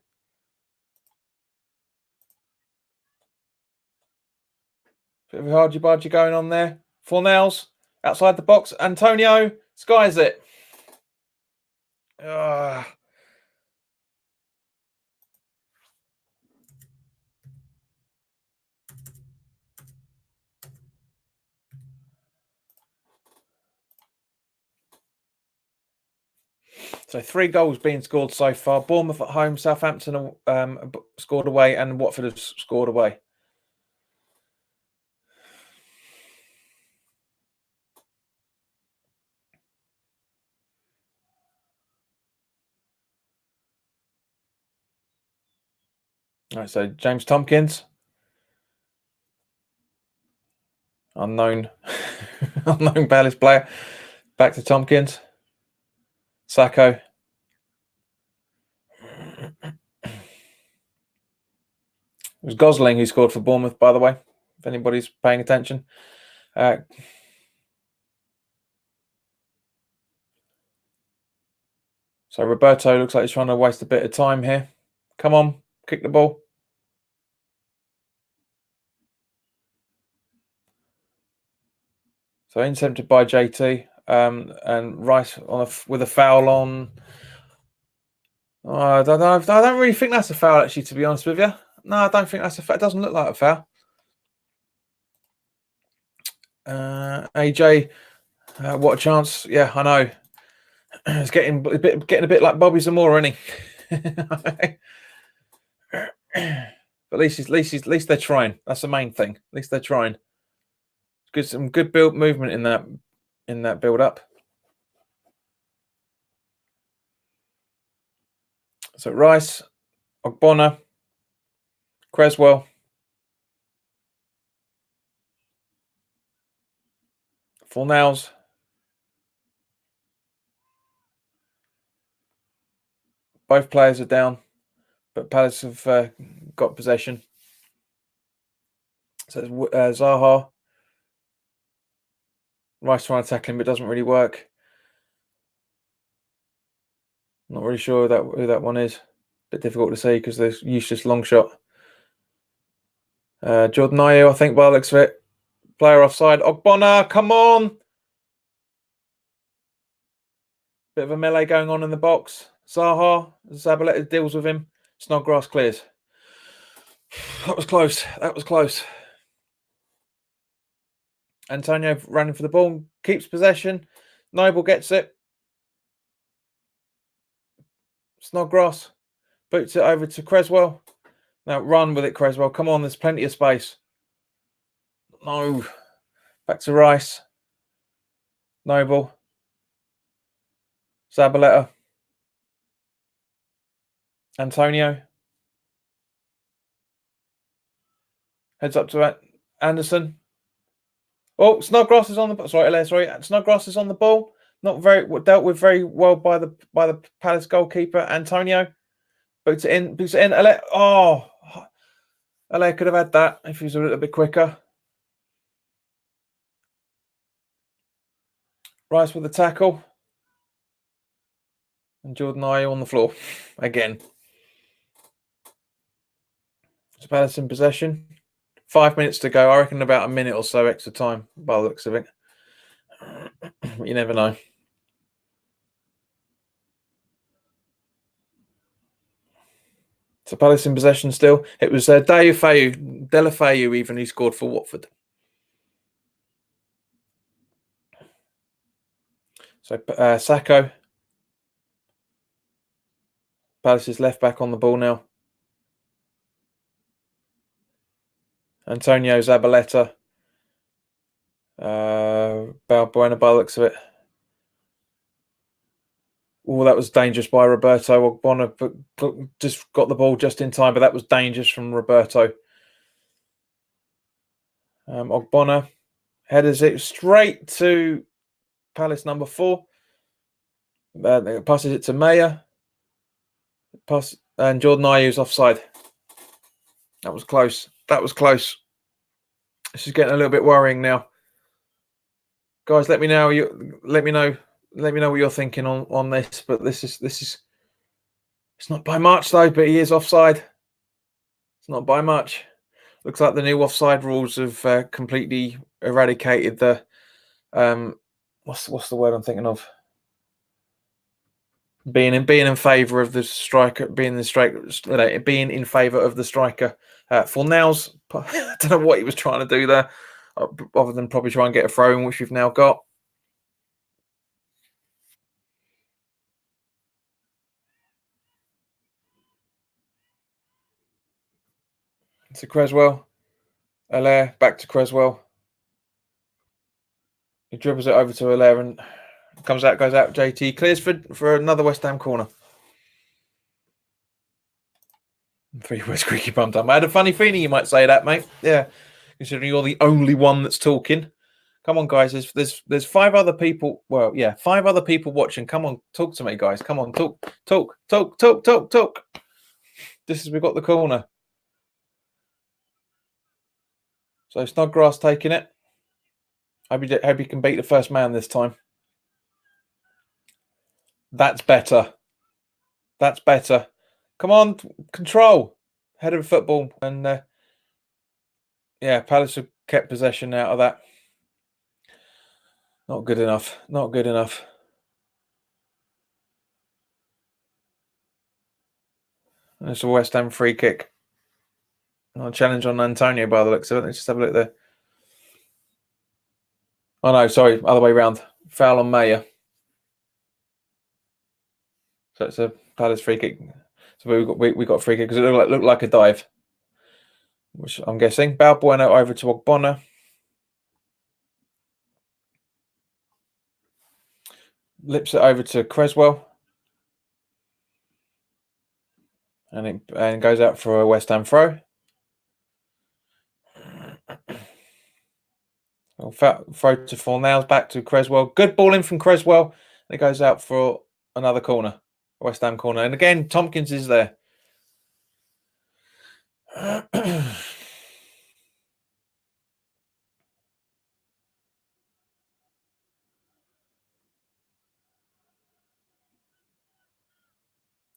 Bit of a argy-bargy going on there. Fornells outside the box. Antonio skies it. So 3 goals being scored so far. Bournemouth at home, Southampton scored away, and Watford have scored away. All right, so James Tompkins, unknown Palace player, back to Tompkins. Sacco. It was Gosling who scored for Bournemouth, by the way, if anybody's paying attention. So Roberto looks like he's trying to waste a bit of time here. Come on, kick the ball. So intercepted by JT, and Rice with a foul on. Oh, I don't really think that's a foul, actually, to be honest with you. No, I don't think that's a foul. It doesn't look like a foul. AJ, what a chance! Yeah, I know. It's getting a bit like Bobby Zamora, isn't he? But at least they're trying. That's the main thing. At least they're trying. Some good movement in that build up. So Rice, Ogbonna, Creswell, Fornells, both players are down, but Palace have got possession. So it's Zaha. Rice trying to tackle him, but it doesn't really work. Not really sure who that one is. Bit difficult to see because there's useless long shot. Jordan Ayew, I think, by the looks of it. Player offside. Ogbonna, come on. Bit of a melee going on in the box. Zaha, Zabaleta deals with him. Snodgrass clears. That was close. That was close. Antonio running for the ball, keeps possession. Noble gets it. Snodgrass boots it over to Creswell. Now run with it, Creswell. Come on, there's plenty of space. No. Back to Rice. Noble. Zabaleta. Antonio. Heads up to Anderson. Oh, Snodgrass is on the sorry. Snodgrass is on the ball. Not very dealt with very well by the Palace goalkeeper, Antonio. Boots it in. Oh, LA could have had that if he was a little bit quicker. Rice with the tackle. And Jordan Ayew on the floor again. It's Palace in possession. 5 minutes to go. I reckon about a minute or so extra time by the looks of it. You never know. So Palace in possession still. It was Delafeu even who scored for Watford. So Sacco. Palace's left back on the ball now. Antonio Zabaleta. Balbuena by the looks of it. Oh, that was dangerous by Roberto. Ogbonna just got the ball just in time, but that was dangerous from Roberto. Ogbonna headers it straight to Palace number 4. Passes it to Mayer. And Jordan Ayew's offside. That was close. That was close. This is getting a little bit worrying now. Guys, let me know. Let me know what you're thinking on this. But this is. It's not by much though. But he is offside. It's not by much. Looks like the new offside rules have completely eradicated the. What's the word I'm thinking of? Being in favour of the striker, being in favour of the striker. Fornals, I don't know what he was trying to do there, other than probably try and get a throw in, which we've now got. To Creswell, Allaire back to Creswell. He dribbles it over to Allaire and goes out. JT clears for another West Ham corner. 3 West Creaky bum time. I had a funny feeling you might say that, mate. Yeah, considering you're the only one that's talking. Come on, guys. There's 5 other people. Well, yeah, 5 other people watching. Come on, talk to me, guys. Come on, talk. This is we've got the corner. So Snodgrass taking it. Hope he can beat the first man this time. That's better. That's better. Come on, control. Head of football. And yeah, Palace have kept possession out of that. Not good enough. Not good enough. And it's a West Ham free kick. A challenge on Antonio by the looks of it. Let's just have a look there. Oh no, sorry, other way around. Foul on Mayer. So it's a Palace free kick. So we got a free kick because it looked like a dive, which I'm guessing. Balbuena over to Ogbonna. Lips it over to Creswell. And it goes out for a West Ham throw. Throw to Fornals, back to Creswell. Good ball in from Creswell. It goes out for another corner, West Ham corner. And again, Tompkins is there.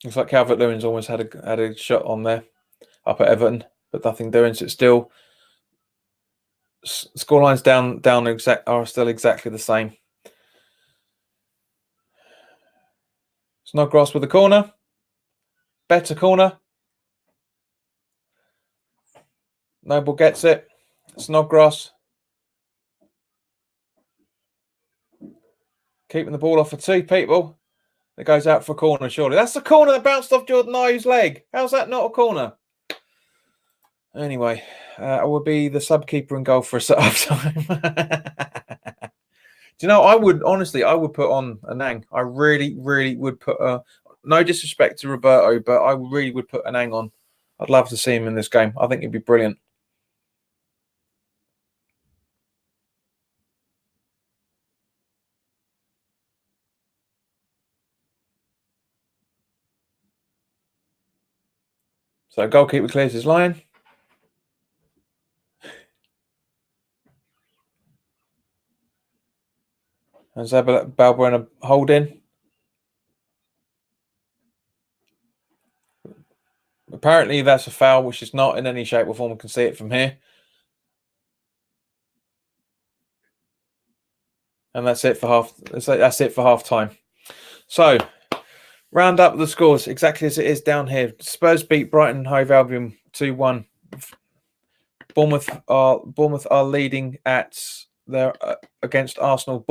Looks like Calvert-Lewin's almost had a shot on there up at Everton, but nothing doing. So it's still Scorelines are still exactly the same. Snodgrass with the corner. Better corner. Noble gets it. Snodgrass. Keeping the ball off for two people. It goes out for a corner, surely. That's the corner that bounced off Jordan Ayew's leg. How's that not a corner? Anyway, I will be the sub-keeper in goal for a half time. Do you know, I would put on a Nang. I really, really would put no disrespect to Roberto, but I really would put an Nang on. I'd love to see him in this game. I think he'd be brilliant. So goalkeeper clears his line. And Balbuena holding. Apparently that's a foul, which is not in any shape or form. I can see it from here. And that's it for half time. So round up the scores exactly as it is down here. Spurs beat Brighton Hove Albion 2-1. Bournemouth are leading against Arsenal.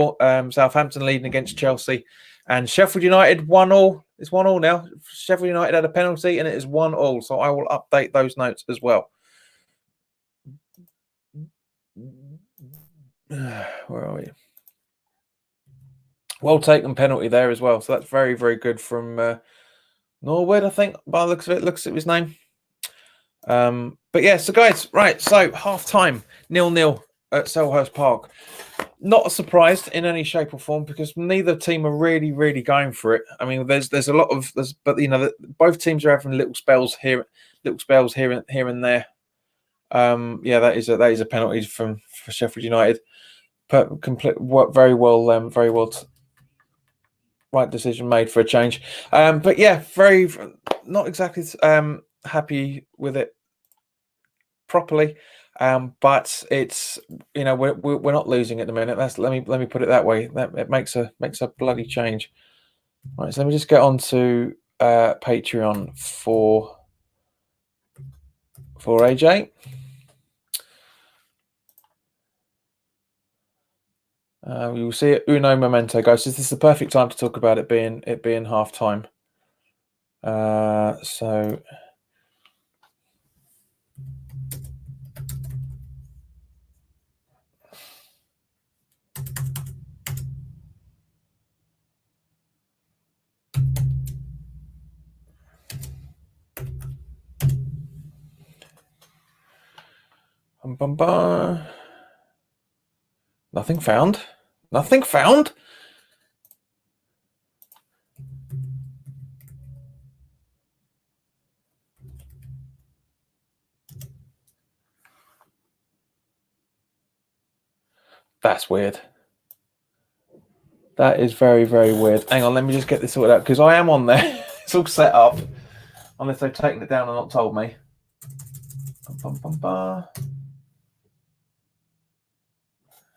Southampton leading against Chelsea, and Sheffield United 1-1. It's 1-1 now. Sheffield United had a penalty, and it is 1-1. So I will update those notes as well. Where are we? Well taken penalty there as well. So that's very, very good from Norwood, I think, by the looks of it. Looks at his name. But yeah, so guys, right. So half time, 0-0 at Selhurst Park. Not a surprise in any shape or form because neither team are really, really going for it. I mean, there's a lot of but you know, both teams are having little spells here and there. Yeah, that is a penalty for Sheffield United. Very well. Right decision made for a change. But yeah, not exactly happy with it properly. But it's, you know, we're not losing at the minute. Let me put it that way. That it makes a bloody change. Right, so let me just get on to Patreon for AJ. We will see it uno momento, guys. This is the perfect time to talk about it being half time. So nothing found. Nothing found. That's weird. That is very, very weird. Hang on, let me just get this sorted out because I am on there. It's all set up. Unless they've taken it down and not told me.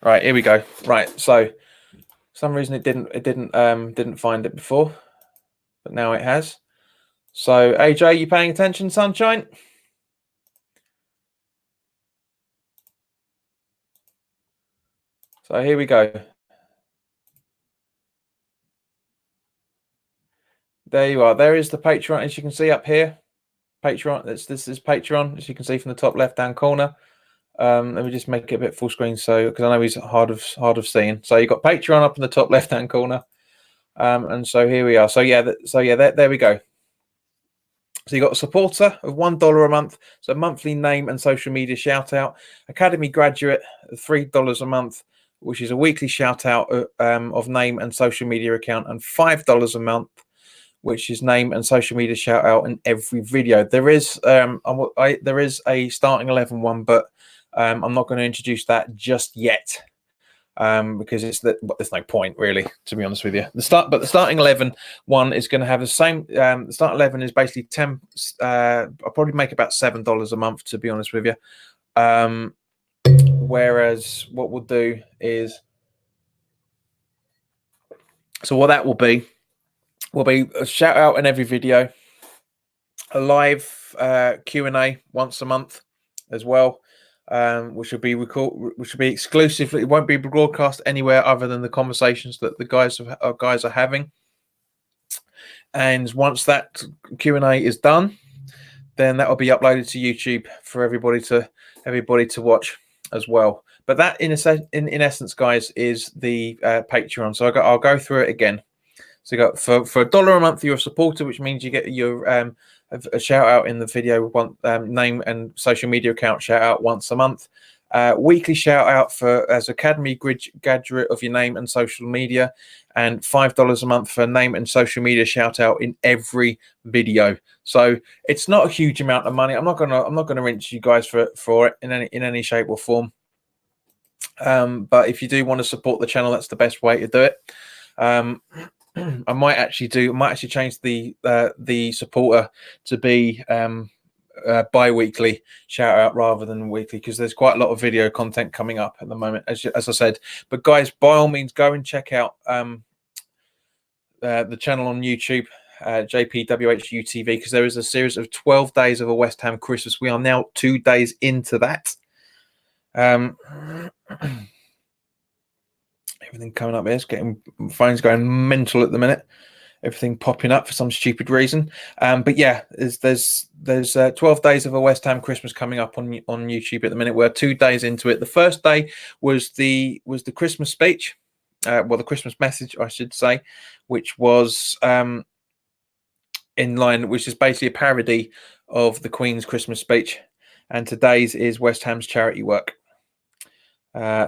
Right, here we go. Right, so for some reason it didn't find it before, but now it has. So AJ, you paying attention, sunshine? So here we go. There you are. There is the Patreon, as you can see up here. Patreon. This is Patreon, as you can see from the top left-hand corner. Let me just make it a bit full screen, so because I know he's hard of seeing. So you've got Patreon up in the top left-hand corner, and so here we are. So yeah, there we go. So you got a supporter of $1 a month, so monthly name and social media shout out. Academy graduate, $3 a month, which is a weekly shout out of name and social media account, and $5 a month, which is name and social media shout out in every video. There is a starting 11 one, but I'm not going to introduce that just yet because there's no point really, to be honest with you. The starting 11 one is going to have the same. The start 11 is basically 10. I'll probably make about $7 a month, to be honest with you. Whereas what we'll do is, so what that will be a shout out in every video, a live Q&A once a month as well, which will be exclusively. It won't be broadcast anywhere other than the conversations that the guys are having. And once that Q&A is done, then that will be uploaded to YouTube for everybody to watch as well. But that, in essence, guys, is the Patreon. So I'll go through it again. So you got for $1 a month, you're a supporter, which means you get your a shout out in the video, name and social media account shout out once a month. Weekly shout out as Academy graduate of your name and social media, and $5 a month for name and social media shout out in every video. So it's not a huge amount of money. I'm not gonna rinse you guys for it in any shape or form. But if you do want to support the channel, that's the best way to do it. I might actually change the supporter to be bi-weekly shout out rather than weekly, because there's quite a lot of video content coming up at the moment, as I said. But guys, by all means, go and check out the channel on YouTube, JPWHU TV, because there is a series of 12 days of a West Ham Christmas. We are now 2 days into that. Everything coming up here is phone's going mental at the minute. Everything popping up for some stupid reason. But yeah, there's 12 days of a West Ham Christmas coming up on YouTube at the minute. We're 2 days into it. The first day was the Christmas speech, the Christmas message, I should say, which was which is basically a parody of the Queen's Christmas speech. And today's is West Ham's charity work.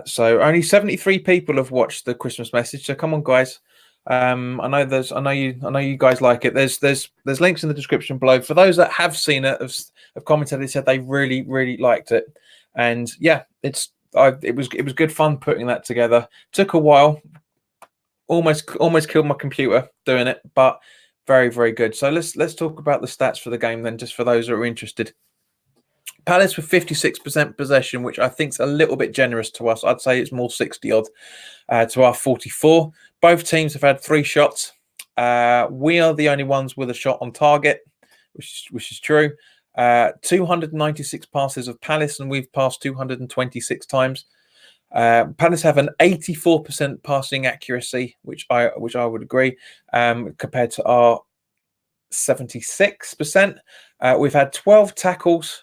So only 73 people have watched the Christmas message. So come on, guys. I know you guys like it. There's links in the description below. For those that have seen it, have commented, they said they really liked it. And yeah, it was good fun putting that together. Took a while. Almost killed my computer doing it, but very good. So let's talk about the stats for the game then, just for those that are interested. Palace with 56% possession, which I think is a little bit generous to us. I'd say it's more 60 odd to our 44. Both teams have had 3 shots. We are the only ones with a shot on target, which is true. 296 passes of Palace, and we've passed 226 times. Palace have an 84% passing accuracy, which I would agree, compared to our 76%. We've had 12 tackles.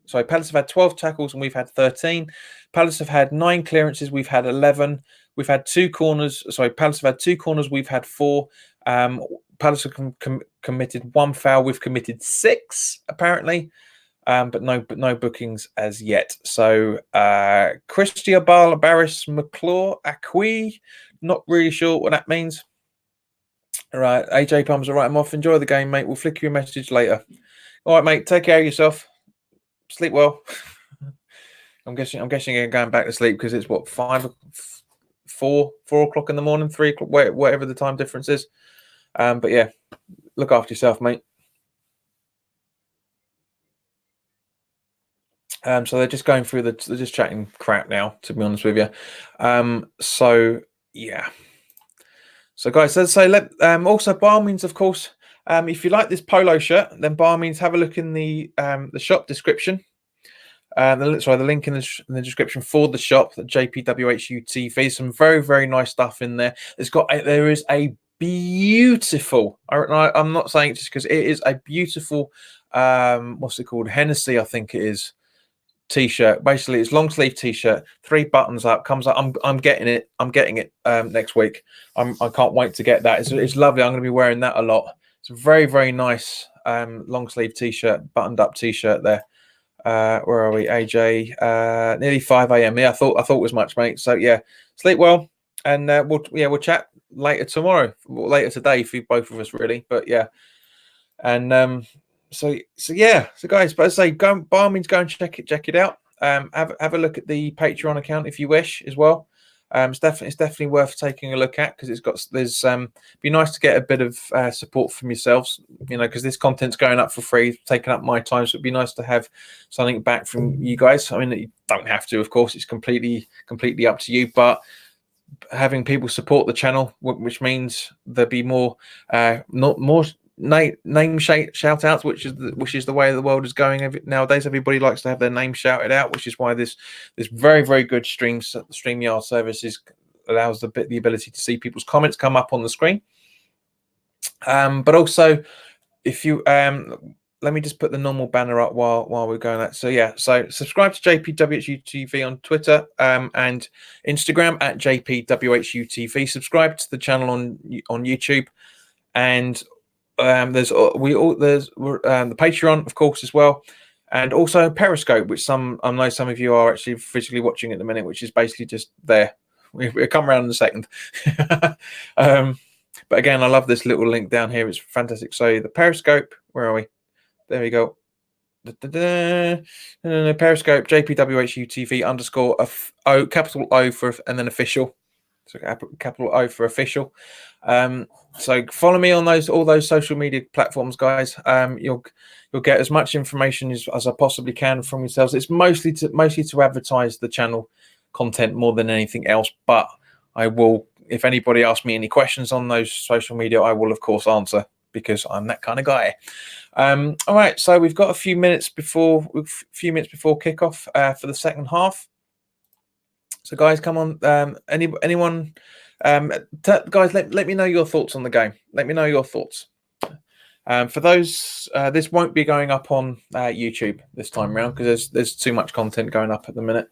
So Palace have had 12 tackles and we've had 13. Palace have had 9 clearances. We've had 11. We've had 2 corners. Sorry, Palace have had 2 corners. We've had 4. Palace have committed 1 foul. We've committed 6 apparently, but no bookings as yet. So Christia Barris McClaw Acqui, not really sure what that means. All right, AJ Palms, all right, I'm off. Enjoy the game, mate. We'll flick you a message later. All right, mate. Take care of yourself. Sleep well. I'm guessing you're going back to sleep because it's what, 4 o'clock in the morning, 3 o'clock, whatever the time difference is. But yeah, look after yourself, mate. So they're just going through they're just chatting crap now, to be honest with you. So yeah. So guys, as I say, also by all means, of course, if you like this polo shirt, then by all means have a look in the shop description. The link in the description for the shop, the JPWHU TV. Some very nice stuff in there. There is a beautiful. I'm not saying it just because it is a beautiful. What's it called? Hennessy, I think it is. T-shirt. Basically, it's long sleeve T-shirt, 3 buttons up. Comes up. I'm getting it. I'm getting it next week. I can't wait to get that. It's lovely. I'm going to be wearing that a lot. It's a very nice long sleeve T-shirt, buttoned up T-shirt there. Where are we, AJ? Nearly 5 a.m. Yeah, I thought it was much, mate. So yeah, sleep well, and we'll chat later tomorrow, later today for both of us, really. But yeah, and so yeah, so guys, but as I say, by all means, go and check it out. Have a look at the Patreon account if you wish as well. It's definitely worth taking a look at, because there's be nice to get a bit of support from yourselves, because this content's going up for free, taking up my time, so it'd be nice to have something back from you guys. I mean, you don't have to, of course, it's completely up to you, but having people support the channel, which means there'll be more not more name shout outs, which is the way the world is going nowadays. Everybody likes to have their name shouted out, which is why this very, very good StreamYard service allows the ability to see people's comments come up on the screen. But also, if you let me just put the normal banner up while we're going that. So yeah, so subscribe to JPWHU TV on Twitter and Instagram at JPWHU TV. Subscribe to the channel on YouTube, and there's the Patreon, of course, as well, and also Periscope, which I know some of you are actually physically watching at the minute, which is basically just there. We'll come around in a second. But again, I love this little link down here. It's fantastic. So the Periscope, where are we? There we go. Periscope, JPWHU TV _ capital O for, and then official. So capital O for official. So follow me on all those social media platforms, guys. You'll get as much information as I possibly can from yourselves. It's mostly to advertise the channel content more than anything else. But I will, if anybody asks me any questions on those social media, I will of course answer, because I'm that kind of guy. All right, so we've got a few minutes before kickoff for the second half. So guys, come on. Anyone? Guys, let me know your thoughts on the game. Let me know your thoughts. For those, this won't be going up on YouTube this time around, because there's too much content going up at the minute.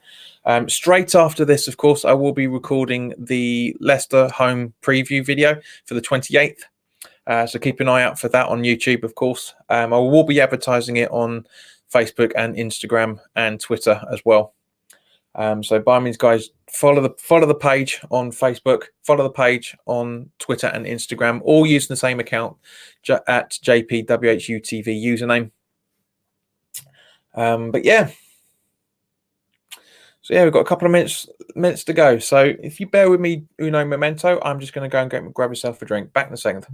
Straight after this, of course, I will be recording the Leicester home preview video for the 28th. So keep an eye out for that on YouTube, of course. I will be advertising it on Facebook and Instagram and Twitter as well. So by all means, guys, follow the page on Facebook, follow the page on Twitter and Instagram, all using the same account at JPWHU TV username. But yeah. So yeah, we've got a couple of minutes to go. So if you bear with me, uno momento, I'm just going to go and grab yourself a drink. Back in a second.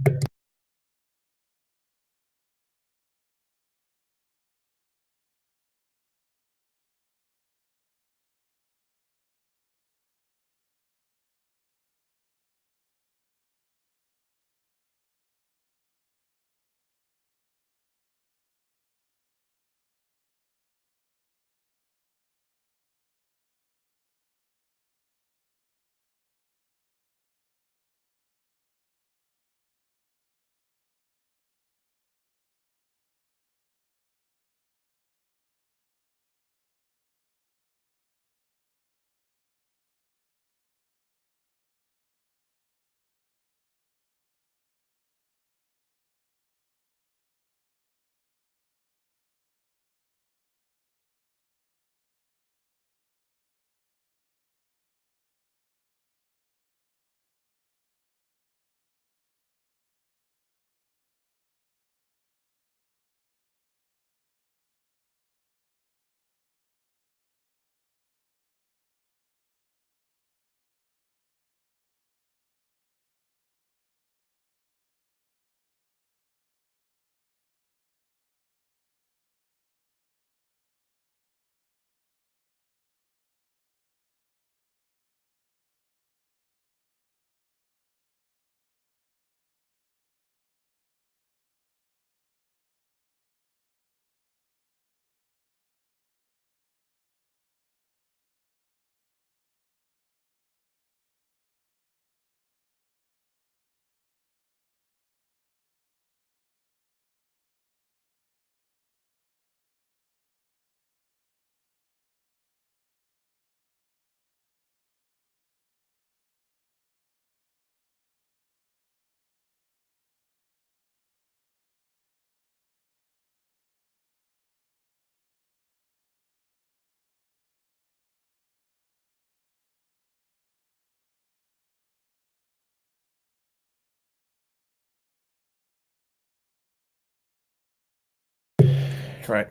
Right.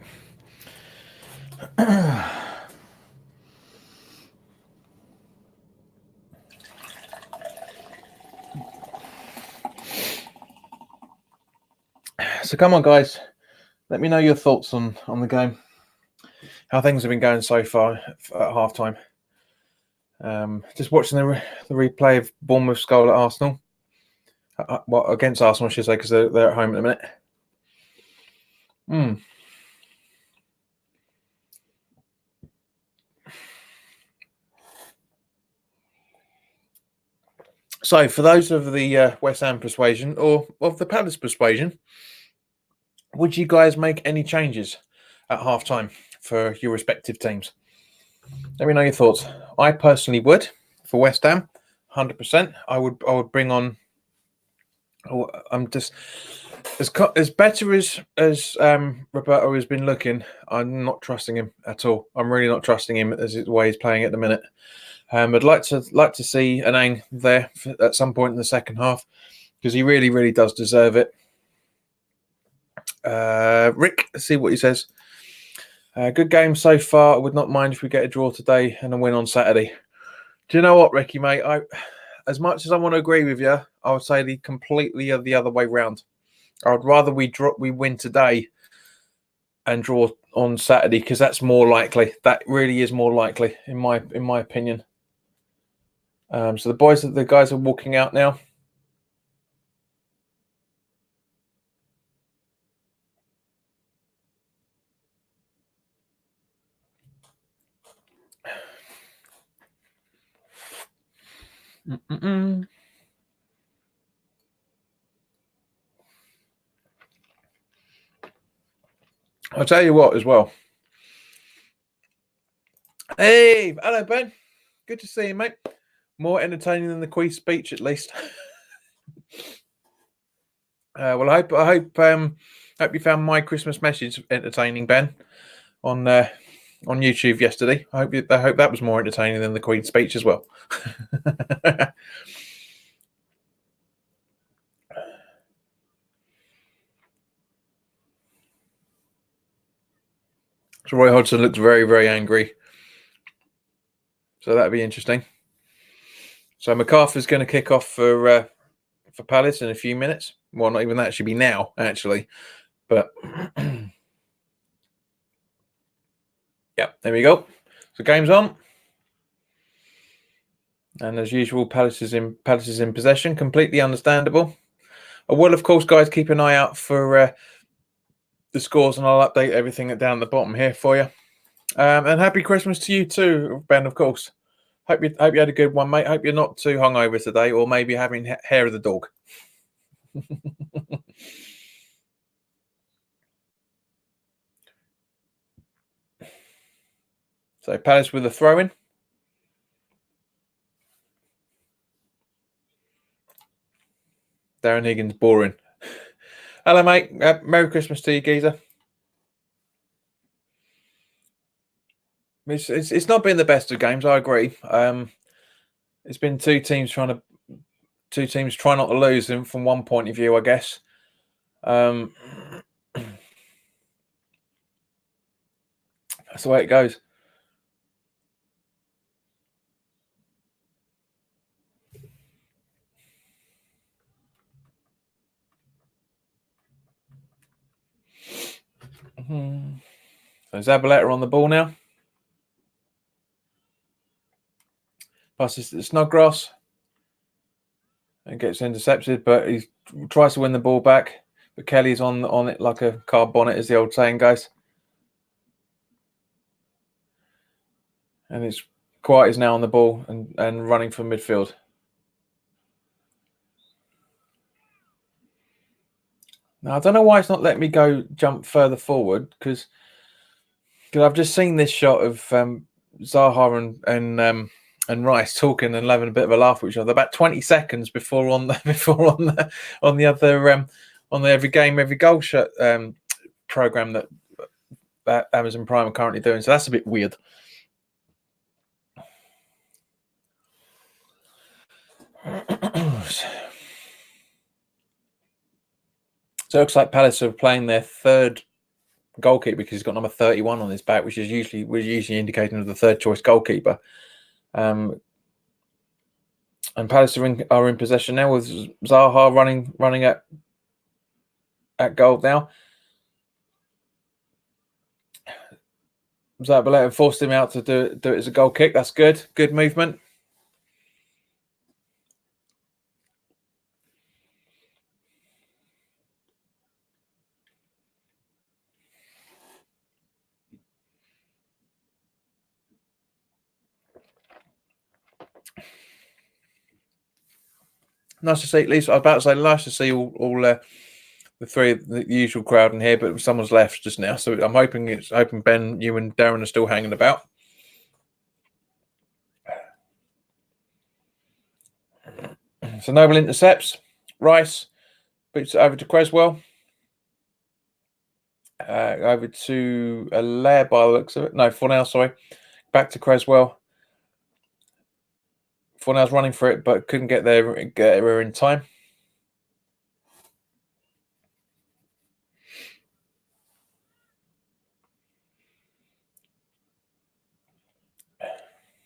So come on, guys. Let me know your thoughts on the game. How things have been going so far at half time. Just watching the replay of Bournemouth's goal at Arsenal. Well, against Arsenal, I should say, because they're at home at the minute. So, for those of the West Ham persuasion or of the Palace persuasion, would you guys make any changes at half time for your respective teams? Let me know your thoughts. I personally would for West Ham, 100%. I would bring on. I'm just as better as Roberto has been looking. I'm not trusting him at all. I'm really not trusting him as the way he's playing at the minute. I'd like to see Anang there at some point in the second half because he really, really does deserve it. Rick, let's see what he says. Good game so far. I would not mind if we get a draw today and a win on Saturday. Do you know what, Ricky, mate? As much as I want to agree with you, I would say completely the other way round. I would rather we win today and draw on Saturday because that's more likely. That really is more likely, in my opinion. So the guys are walking out now. I'll tell you what as well. Hey, hello, Ben. Good to see you, mate. More entertaining than the Queen's speech, at least. Well, I hope you found my Christmas message entertaining, Ben, on YouTube yesterday. I hope that was more entertaining than the Queen's speech as well. So Roy Hodgson looks very, very angry. So that'd be interesting. So MacArthur's going to kick off for Palace in a few minutes. Well, not even that. It should be now, actually. But yeah, there we go. So game's on. And as usual, Palace is in possession. Completely understandable. I will, of course, guys, keep an eye out for the scores, and I'll update everything down at the bottom here for you. And happy Christmas to you too, Ben, of course. Hope you had a good one, mate. Hope you're not too hungover today, or maybe having hair of the dog. So Palace with a throw-in. Darren Higgins, boring. Hello, mate. Merry Christmas to you, geezer. It's not been the best of games. I agree. It's been two teams try not to lose them from one point of view, I guess. That's the way it goes. So Zabaleta on the ball now. Passes to Snodgrass and gets intercepted, but he tries to win the ball back. But Kelly's on it like a car bonnet, as the old saying goes. And it's Quiet is now on the ball and running from midfield. Now, I don't know why it's not letting me jump further forward because I've just seen this shot of Zaha and Rice talking and having a bit of a laugh with each other about 20 seconds before on the every game every goal shot program that Amazon Prime are currently doing. So that's a bit weird. So it looks like Palace are playing their third goalkeeper because he's got number 31 on his back, which is usually indicating of the third choice goalkeeper. And Palace are in possession now with Zaha running at at goal now. Zabaleta forced him out to do it as a goal kick. That's good. Good movement. Nice to see. At least I was about to say, nice to see all the usual crowd in here, but someone's left just now. So I'm hoping Ben, you and Darren are still hanging about. So Noble intercepts. Rice boots it over to Creswell. Over to Allaire by the looks of it. No, Fornell, sorry. Back to Creswell. Fornell's running for it, but couldn't get there in time.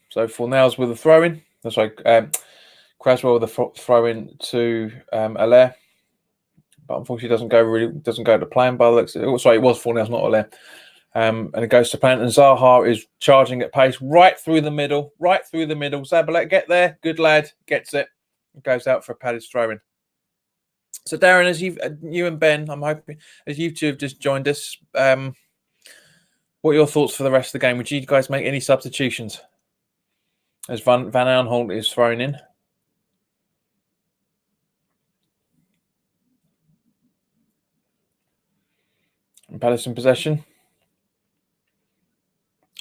So Fornell's with a throw-in. That's right. Creswell with a throw-in to Allaire. But unfortunately doesn't go to plan by the looks of it. Oh, sorry, it was Fornell's, not Allaire. And it goes to plan. And Zaha is charging at pace right through the middle. Zabaleta, get there. Good lad. Gets it. Goes out for a Palace throw-in. So Darren, as you and Ben, I'm hoping, as you two have just joined us, what are your thoughts for the rest of the game? Would you guys make any substitutions as Van Aanholt is thrown in? And Palace in possession.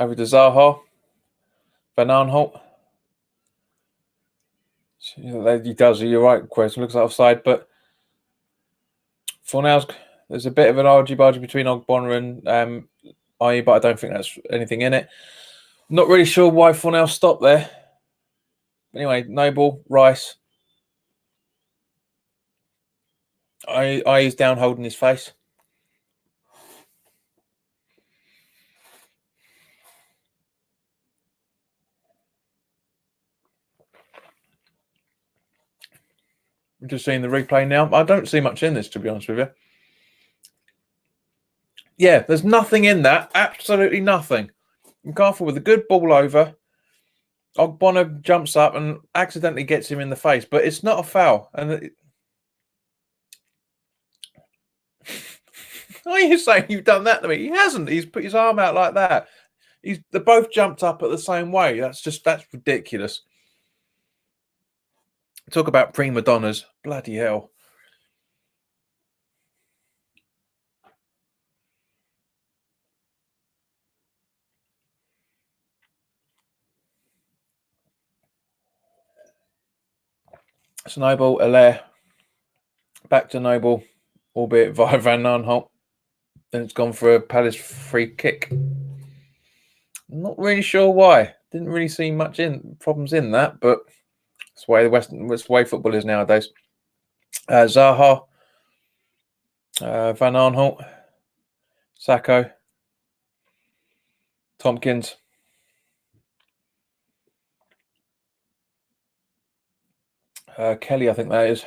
Over to Zaha. Van Aanholt. He does. You're right, Quest. Looks like offside, but Fornell's, there's a bit of an argy-bargy between Ogbonna and IE, but I don't think that's anything in it. Not really sure why Fornell stopped there. Anyway, Noble, Rice. IE's down holding his face. I'm just seeing the replay now. I don't see much in this, to be honest with you. Yeah, there's nothing in that. Absolutely nothing. McArthur with a good ball over. Ogbonna jumps up and accidentally gets him in the face, but it's not a foul. And are you saying you've done that to me? He hasn't. He's put his arm out like that. They both jumped up at the same way. That's ridiculous. Talk about prima donnas. Bloody hell. So Noble, Allaire. Back to Noble, albeit via Van Aanholt. Then it's gone for a Palace free kick. Not really sure why. Didn't really see much problems in that, but that's the way football is nowadays. Zaha, Van Aanholt, Sacco, Tompkins, Kelly, I think that is.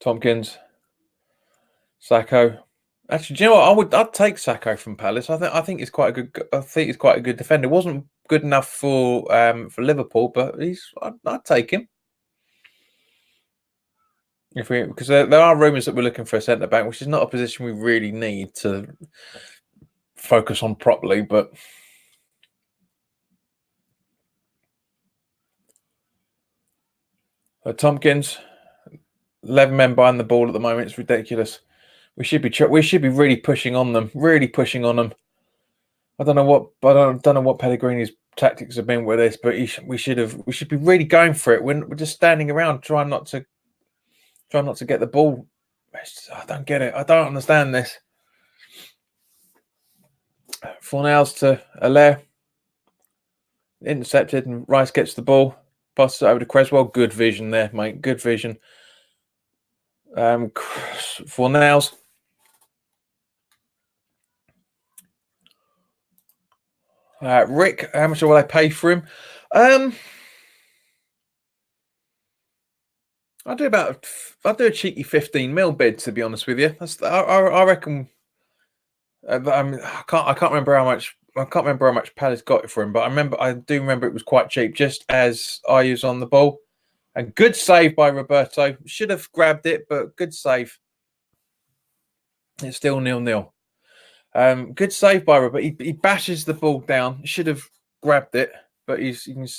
Tompkins, Sacco. Actually, do you know what? I'd take Sacco from Palace. I think he's quite a good. I think he's quite a good defender. Wasn't good enough for Liverpool, but I'd take him. Because there are rumours that we're looking for a centre back, which is not a position we really need to focus on properly. But Tompkins, 11 men behind the ball at the moment. It's ridiculous. We should be really pushing on them. I don't know what Pellegrini's tactics have been with this, but we should be really going for it. We're just standing around trying not to get the ball. I don't get it. I don't understand this. Fornell's to Allaire. Intercepted, and Rice gets the ball. Passes it over to Creswell. Good vision there, mate. Good vision. Fornell's. Rick, how much will they pay for him? I'll do a cheeky 15 mil bid, to be honest with you. I reckon. I mean, I can't remember how much. I can't remember how much Palace got it for him, but I do remember it was quite cheap, just as I was on the ball. And good save by Roberto. Should have grabbed it, but good save. It's still 0-0. Good save by Roberto. He bashes the ball down. Should have grabbed it, but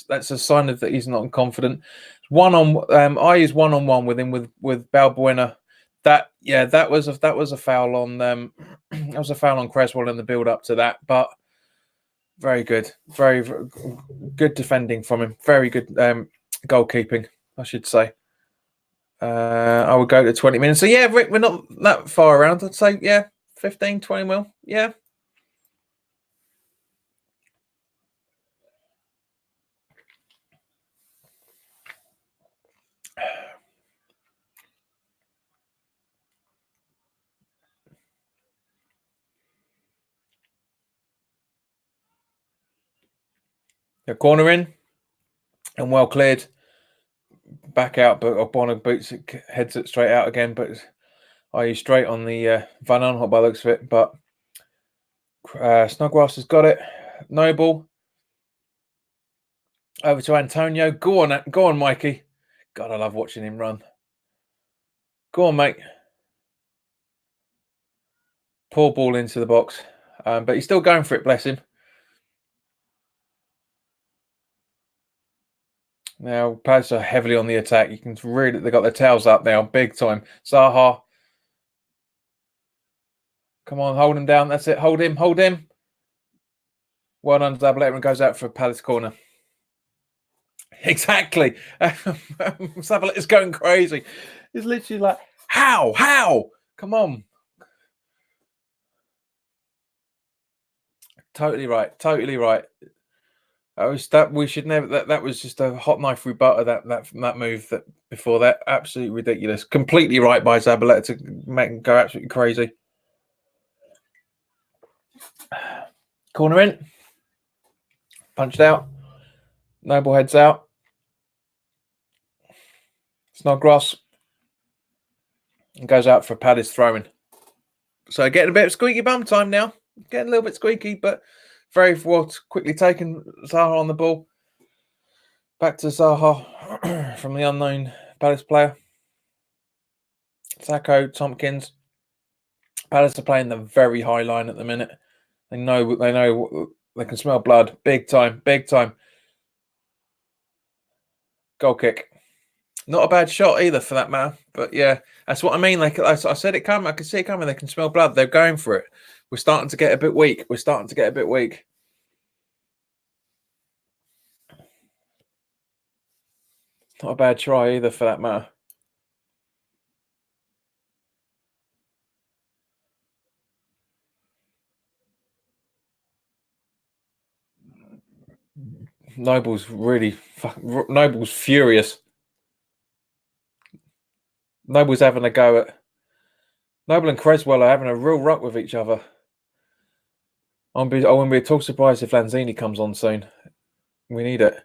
that's a sign of that he's not confident. One on. I is 1-on-1 with him with Balbuena. That was a foul on that was a foul on Creswell in the build up to that, but very good, very good defending from him. Very good goalkeeping, I should say. I would go to 20 minutes. So yeah, Rick, we're not that far around. I'd say 15, 20 mil. Yeah. A corner in and well cleared. Back out, but Obona boots it, heads it straight out again. But I straight on the Van Aanholt by the looks of it. But Snodgrass has got it. Noble over to Antonio. Go on, Mikey. God, I love watching him run. Go on, mate. Poor ball into the box, but he's still going for it. Bless him. Now, Palace are heavily on the attack. You can really, they've got their tails up now, big time. Zaha. Come on, hold him down. That's it. Hold him. Well done, Zabaleta, and goes out for a Palace corner. Exactly. Zabaleta's going crazy. It's literally like, how? Come on. Totally right. We should never. That was just a hot knife through butter. That move that before that, absolutely ridiculous. Completely right by Zabaleta to make him go absolutely crazy. Corner in, punched out. Noble heads out. Snodgrass goes out for a Palace throwing. So getting a bit of squeaky bum time now. Getting a little bit squeaky, but very well quickly taken. Zaha on the ball. Back to Zaha from the unknown Palace player. Sacco, Tompkins. Palace are playing the very high line at the minute. They know they can smell blood. Big time. Goal kick. Not a bad shot either, for that matter. But yeah, that's what I mean. Like I said, it coming. I can see it coming. They can smell blood. They're going for it. We're starting to get a bit weak. Not a bad try either, for that matter. Noble's furious. Noble's having a go at. Noble and Creswell are having a real ruck with each other. I wouldn't be at all surprised if Lanzini comes on soon. We need it.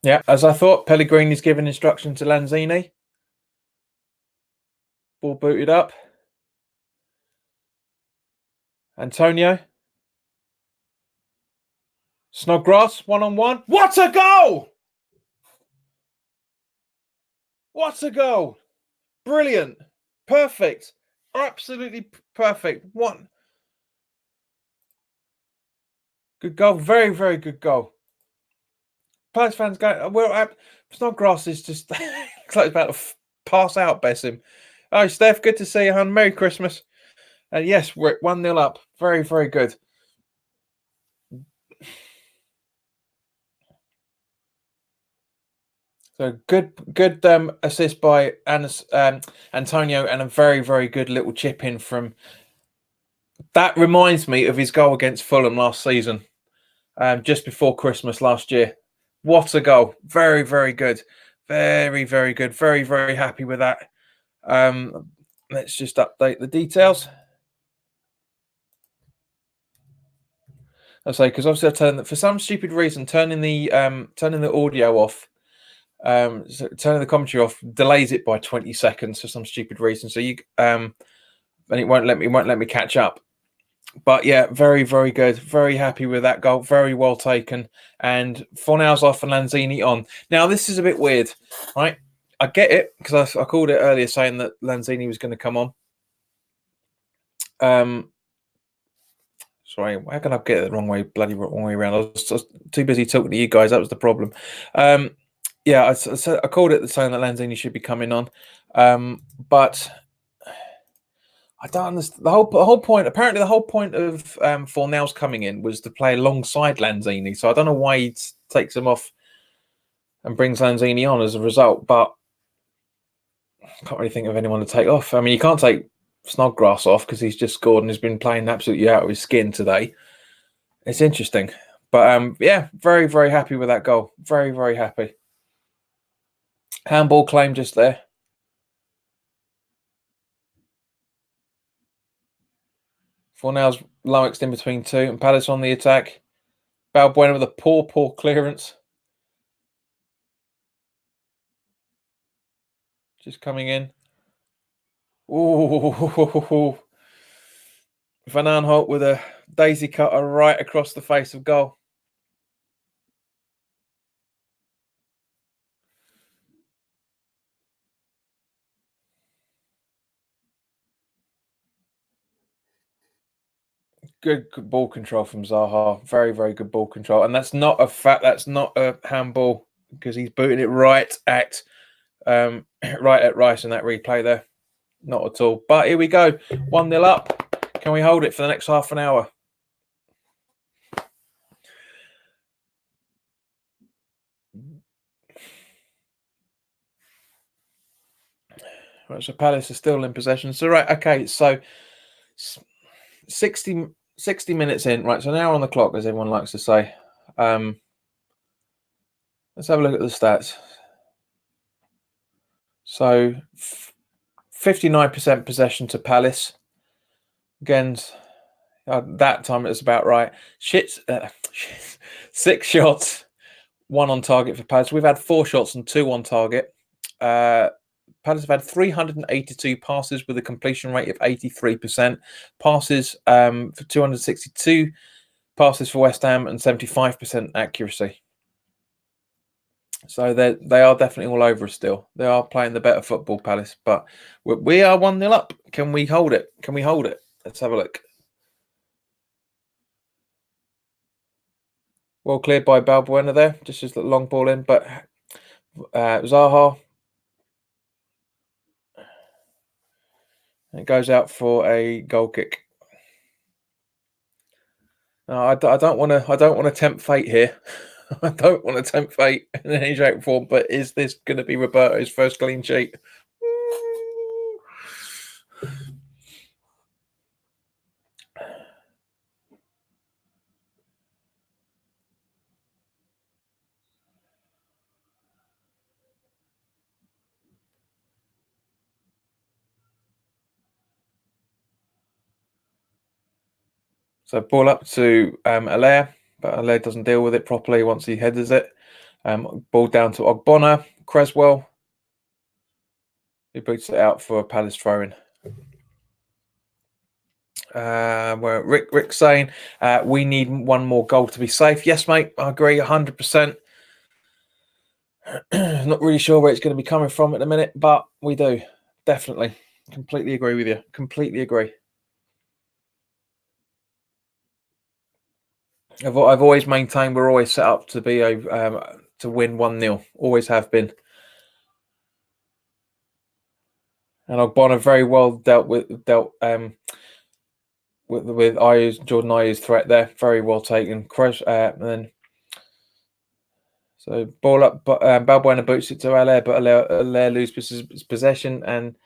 Yeah, as I thought, Pellegrini's given instruction to Lanzini. Ball booted up. Antonio. Snodgrass, 1-on-1. What a goal! Brilliant. Perfect. Absolutely perfect. One. Good goal. Very, very good goal. Palace fans going, well, Snodgrass is just looks like he's about to pass out, bless him. Oh, Steph, good to see you, hon. Merry Christmas. And yes, we're 1-0 up. Very, very good. So good assist by Antonio, and a very, very good little chip in from. That reminds me of his goal against Fulham last season, just before Christmas last year. What a goal! Very, very good. Very, very good. Very, very happy with that. Let's just update the details. I say, because obviously I turned that for some stupid reason, turning the audio off, turning the commentary off delays it by 20 seconds for some stupid reason. So and it won't let me catch up. But yeah, very, very good. Very happy with that goal. Very well taken. And Fornals off and Lanzini on. Now, this is a bit weird, right? I get it, because I called it earlier saying that Lanzini was going to come on. Sorry, how can I get it the wrong way around? I was too busy talking to you guys. That was the problem. Yeah, I called it saying that Lanzini should be coming on. But I don't understand the whole point. Apparently, the whole point of Fornals coming in was to play alongside Lanzini. So I don't know why he takes him off and brings Lanzini on as a result. But I can't really think of anyone to take off. I mean, you can't take Snodgrass off because he's just scored and has been playing absolutely out of his skin today. It's interesting, but yeah, very, very happy with that goal. Very, very happy. Handball claim just there. Fornals Lowick's in between two, and Palace on the attack. Balbuena with a poor clearance. Just coming in. Ooh. Van Aanholt with a daisy cutter right across the face of goal. Good ball control from Zaha. Very, very good ball control. And that's not a handball, because he's booting it right at Rice in that replay there. Not at all. But here we go. 1-0 up. Can we hold it for the next half an hour? Right, so Palace are still in possession. So, right, okay, so 60 minutes in. Right, so an hour on the clock, as everyone likes to say. Let's have a look at the stats. So 59% possession to Palace. Again, that time it was about right. 6 shots, 1 on target for Palace. We've had 4 shots and 2 on target. Palace have had 382 passes with a completion rate of 83%. Passes for 262 passes for West Ham and 75% accuracy. So they are definitely all over us still. They are playing the better football, Palace, but we are 1-0 up. Can we hold it? Can we hold it? Let's have a look. Well cleared by Balbuena there. Just as the long ball in, but Zaha. It goes out for a goal kick. No, I don't want to tempt fate here. I don't want to tempt fate in any shape or form. But is this going to be Roberto's first clean sheet? So ball up to Allaire, but Allaire doesn't deal with it properly once he headers it. Ball down to Ogbonna, Creswell, who boots it out for a Palace throw-in. Where Rick's saying we need one more goal to be safe. Yes, mate, I agree 100%. Not really sure where it's going to be coming from at the minute, but we do. Definitely. Completely agree with you. Completely agree. I've always maintained we're always set up to be to win 1-0. Always have been. And Ogbonna very well dealt with Jordan Ayew's threat there. Very well taken. And then So ball up, but Balbuena boots it to Allaire, but Allaire loses possession, and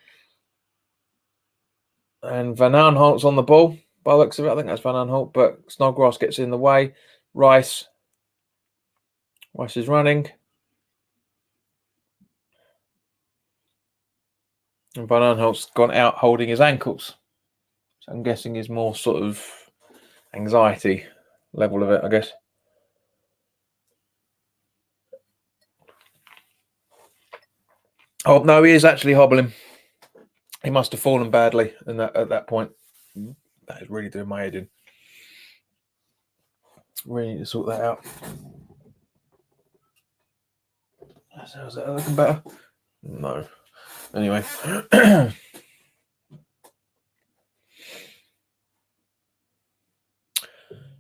Van Aanholt's on the ball. By the looks of it, I think that's Van Aanholt, but Snodgrass gets in the way. Rice is running. And Van Aanholt's gone out holding his ankles. So I'm guessing is more sort of anxiety level of it, I guess. Oh, no, he is actually hobbling. He must have fallen badly at that point. That is really doing my head in. Really need to sort that out. How's that looking better? No. Anyway.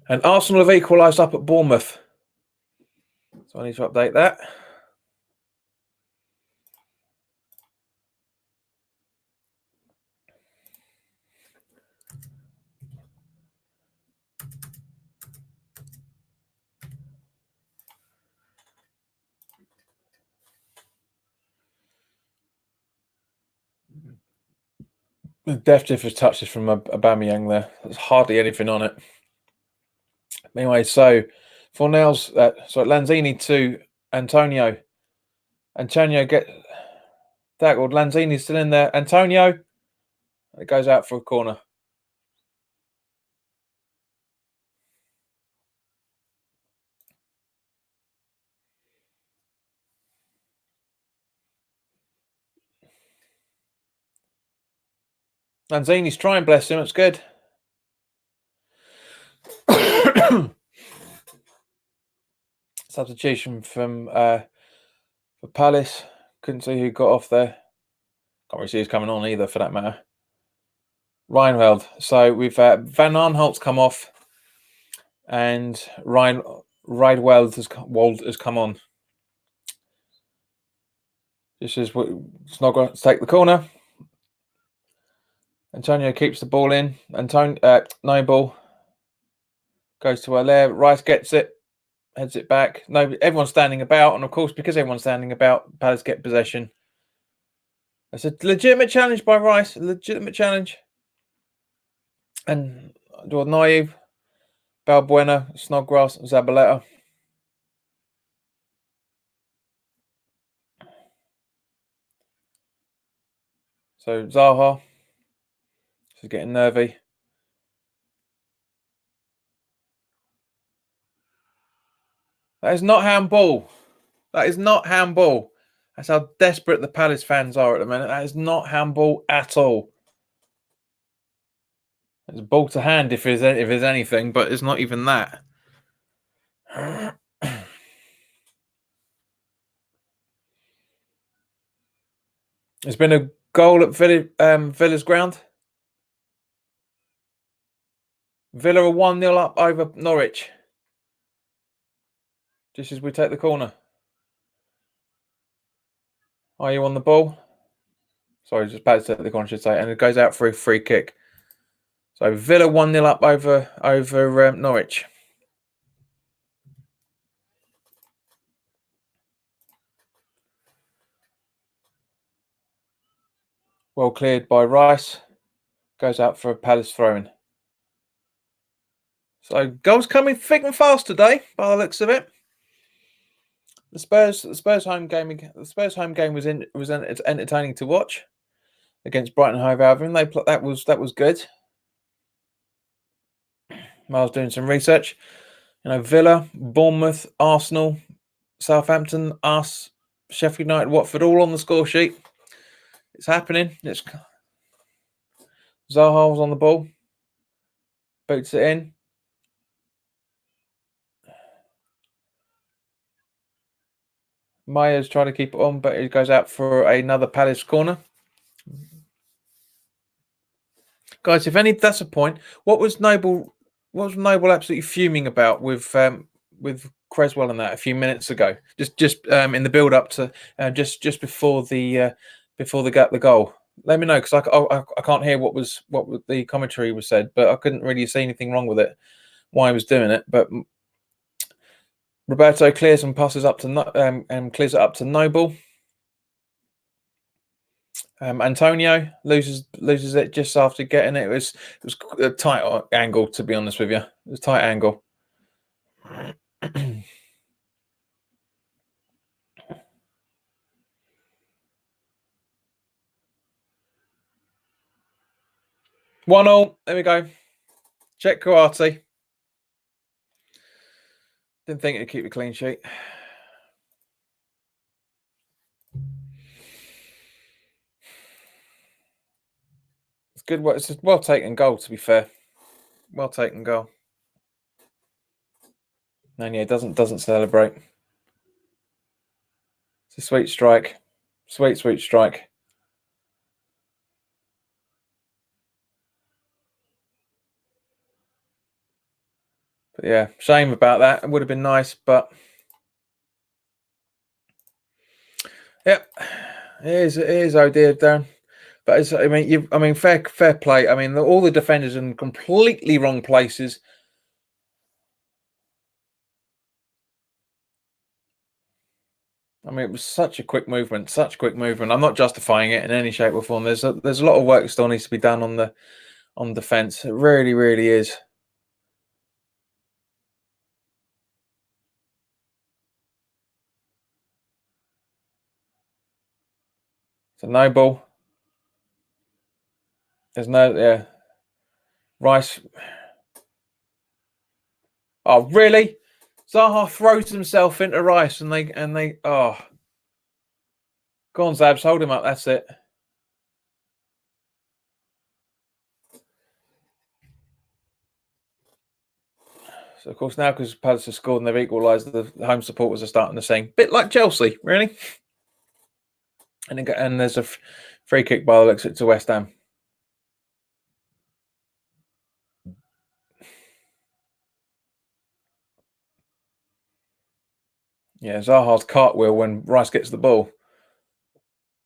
And Arsenal have equalised up at Bournemouth. So I need to update that. The deft difference touches from Aubameyang there. There's hardly anything on it. Anyway, so Fornell's Lanzini to Antonio. Antonio get tackled. Lanzini's still in there. Antonio. It goes out for a corner. Lanzini's trying, bless him. It's good. Substitution from for Palace. Couldn't see who got off there. Can't really see who's coming on either, for that matter. Reinwald. So we've Van Aanholt's come off, and Reinwald has come on. This is what Snodgrass take the corner. Antonio keeps the ball in. No ball goes to Allaire. Rice gets it, heads it back. No, everyone's standing about, and of course, because everyone's standing about, Palace get possession. It's a legitimate challenge by Rice. A legitimate challenge. And naive, Balbuena, Snodgrass, Zabaleta. So Zaha. She's getting nervy. That is not handball. That is not handball. That's how desperate the Palace fans are at the minute. That is not handball at all. It's ball to hand if there's anything, but it's not even that. There's been a goal at Villa's ground. Villa are 1-0 up over Norwich. Just as we take the corner. Are you on the ball? Sorry, just about to take the corner, I should say. And it goes out for a free kick. So Villa 1-0 up over Norwich. Well cleared by Rice. Goes out for a Palace throw-in. So goals coming thick and fast today, by the looks of it. The Spurs home game was entertaining to watch against Brighton Hove Albion. That was good. Miles doing some research. Villa, Bournemouth, Arsenal, Southampton, us, Sheffield United, Watford, all on the score sheet. It's happening. Zaha was on the ball. Boots it in. Maya's trying to keep it on, but it goes out for another Palace corner. Guys, that's a point. What was Noble absolutely fuming about with Creswell and that a few minutes ago? Just in the build up to just before the goal. Let me know, because I can't hear what the commentary was said, but I couldn't really see anything wrong with it. Why he was doing it, but Roberto clears and passes up to clears it up to Noble. Antonio loses it just after getting it. It was a tight angle, to be honest with you. It was a tight angle. 1-1. There we go. Check karate. Didn't think it'd keep a clean sheet. It's good. It's a well taken goal, to be fair. Well taken goal. And yeah, doesn't celebrate. It's a sweet strike. Sweet strike. But yeah, shame about that. It would have been nice, but yeah, it is. Oh dear, Darren. But it's, I mean, fair play. I mean, all the defenders in completely wrong places. I mean, it was such a quick movement, such quick movement. I'm not justifying it in any shape or form. There's a lot of work that still needs to be done on defence. It really, really is. It's a no ball. There's no Rice. Oh really? Zaha throws himself into Rice and they oh, go on Zabs, hold him up. That's it. So of course now because Palace have scored and they've equalised, the home supporters are starting to sing, bit like Chelsea, really. And there's a free kick by the looks of it to West Ham. Yeah, Zaha's cartwheel when Rice gets the ball.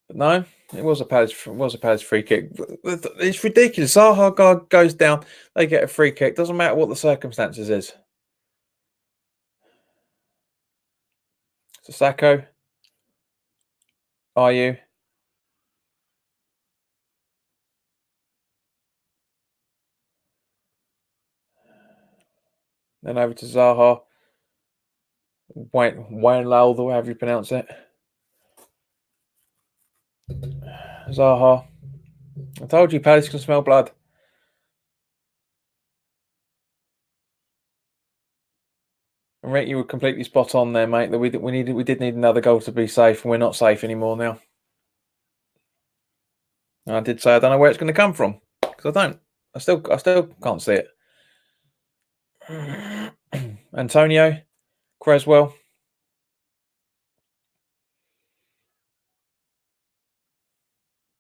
But no, it was a Palace free kick. It's ridiculous. Zaha goes down, they get a free kick. Doesn't matter what the circumstances is. Sissoko, are you? Then over to Zaha. Wayne Lowell, however you pronounce it. Zaha. I told you Palace can smell blood. And Rick, you were completely spot on there, mate. That we did need another goal to be safe, and we're not safe anymore now. And I did say I don't know where it's going to come from because I don't. I still can't see it. Antonio, Creswell,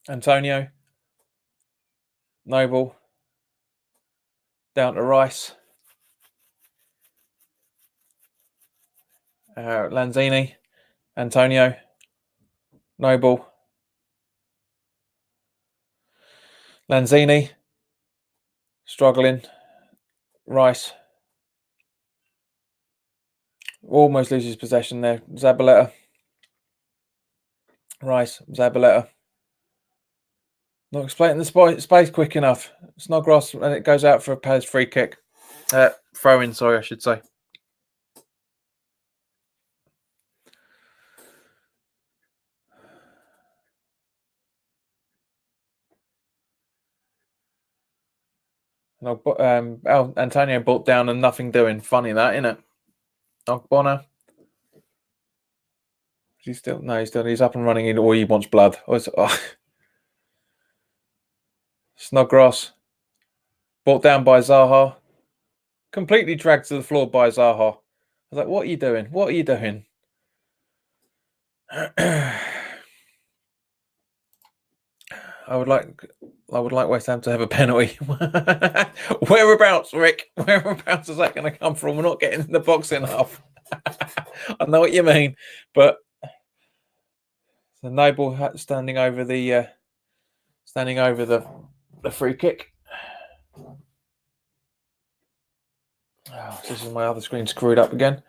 Antonio, Noble, down to Rice, Lanzini, Antonio, Noble, Lanzini, struggling, Rice, almost loses possession there. Zabaleta, Rice, Zabaleta. Not exploiting the space quick enough. Snodgrass, and it goes out for a Palace free kick. Throw in, sorry, I should say. Antonio brought down and nothing doing. Funny that, isn't it? Bonner. He's up and running in, or he wants blood. Snodgrass. Brought down by Zaha. Completely dragged to the floor by Zaha. I was like, what are you doing? What are you doing? I would like West Ham to have a penalty. Whereabouts, Rick? Whereabouts is that going to come from? We're not getting in the box enough. I know what you mean, but the Noble standing over the free kick. Oh, this is my other screen screwed up again.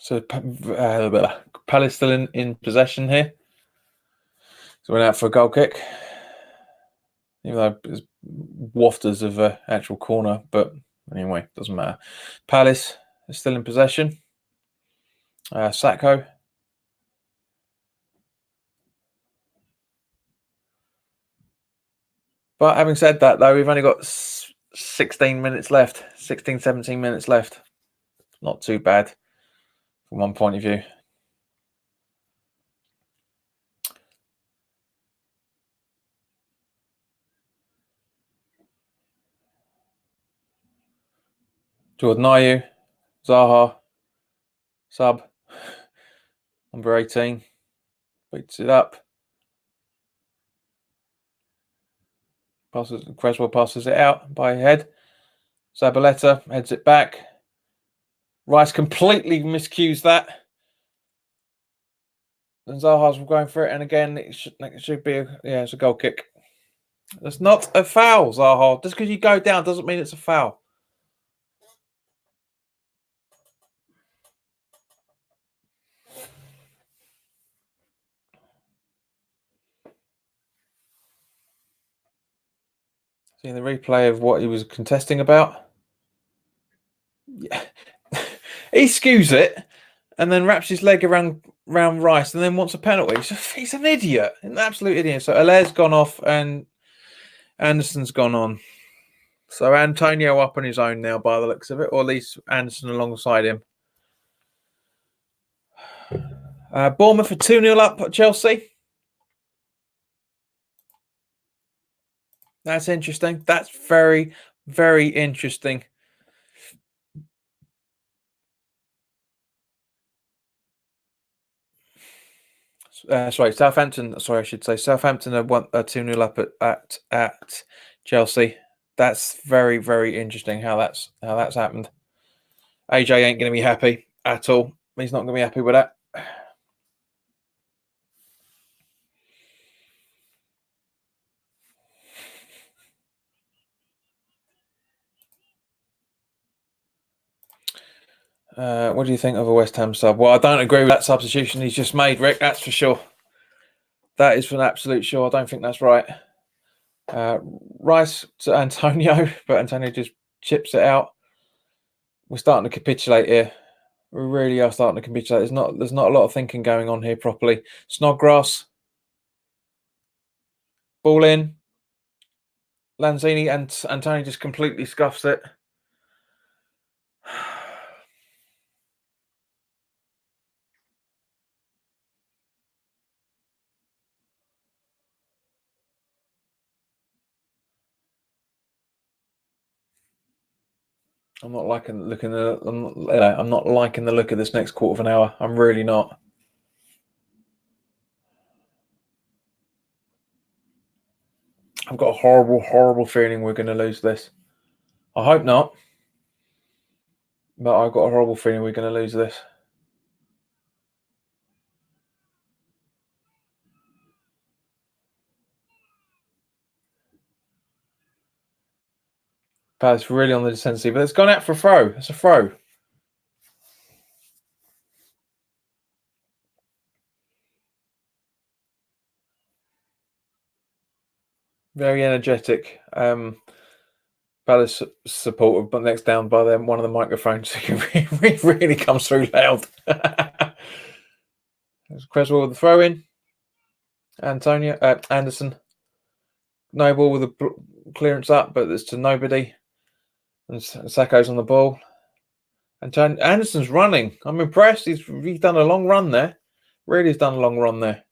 So Palace still in possession here. So went out for a goal kick. Even though it's wafters of actual corner, but anyway, doesn't matter. Palace is still in possession. Sacco. But having said that, though, we've only got 16 minutes left. 16, 17 minutes left. Not too bad from one point of view. Jordan Ayew, Zaha, sub, number 18, beats it up. Creswell passes it out by head. Zabaleta heads it back. Rice completely miscues that. And Zaha's going for it, and again, it should be it's a goal kick. That's not a foul, Zaha. Just because you go down doesn't mean it's a foul. Seeing the replay of what he was contesting about. Yeah. He skews it and then wraps his leg around Rice and then wants a penalty. He's an idiot, an absolute idiot. So Alaire's gone off and Anderson's gone on. So Antonio up on his own now by the looks of it, or at least Anderson alongside him. Bournemouth are 2-0 up at Chelsea. That's interesting. That's very, very interesting. Southampton. Sorry, I should say Southampton are 2-0 up at Chelsea. That's very, very interesting how that's happened. AJ ain't going to be happy at all. He's not going to be happy with that. What do you think of a West Ham sub? Well, I don't agree with that substitution he's just made, Rick. That's for sure. That is for an absolute sure. I don't think that's right. Rice to Antonio, but Antonio just chips it out. We're starting to capitulate here. We really are starting to capitulate. There's not a lot of thinking going on here properly. Snodgrass. Ball in. Lanzini and Antonio just completely scuffs it. I'm not liking the look of this next quarter of an hour. I'm really not. I've got a horrible, horrible feeling we're going to lose this. I hope not, but I've got a horrible feeling we're going to lose this. Palace really on the defensive, but it's gone out for a throw. It's a throw. Very energetic. Palace supporter, but next down by them, one of the microphones really comes through loud. There's Creswell with the throw in. Anderson. No ball with a clearance up, but it's to nobody. And Sacco's on the ball. And Anderson's running. I'm impressed. He's done a long run there. Really has done a long run there.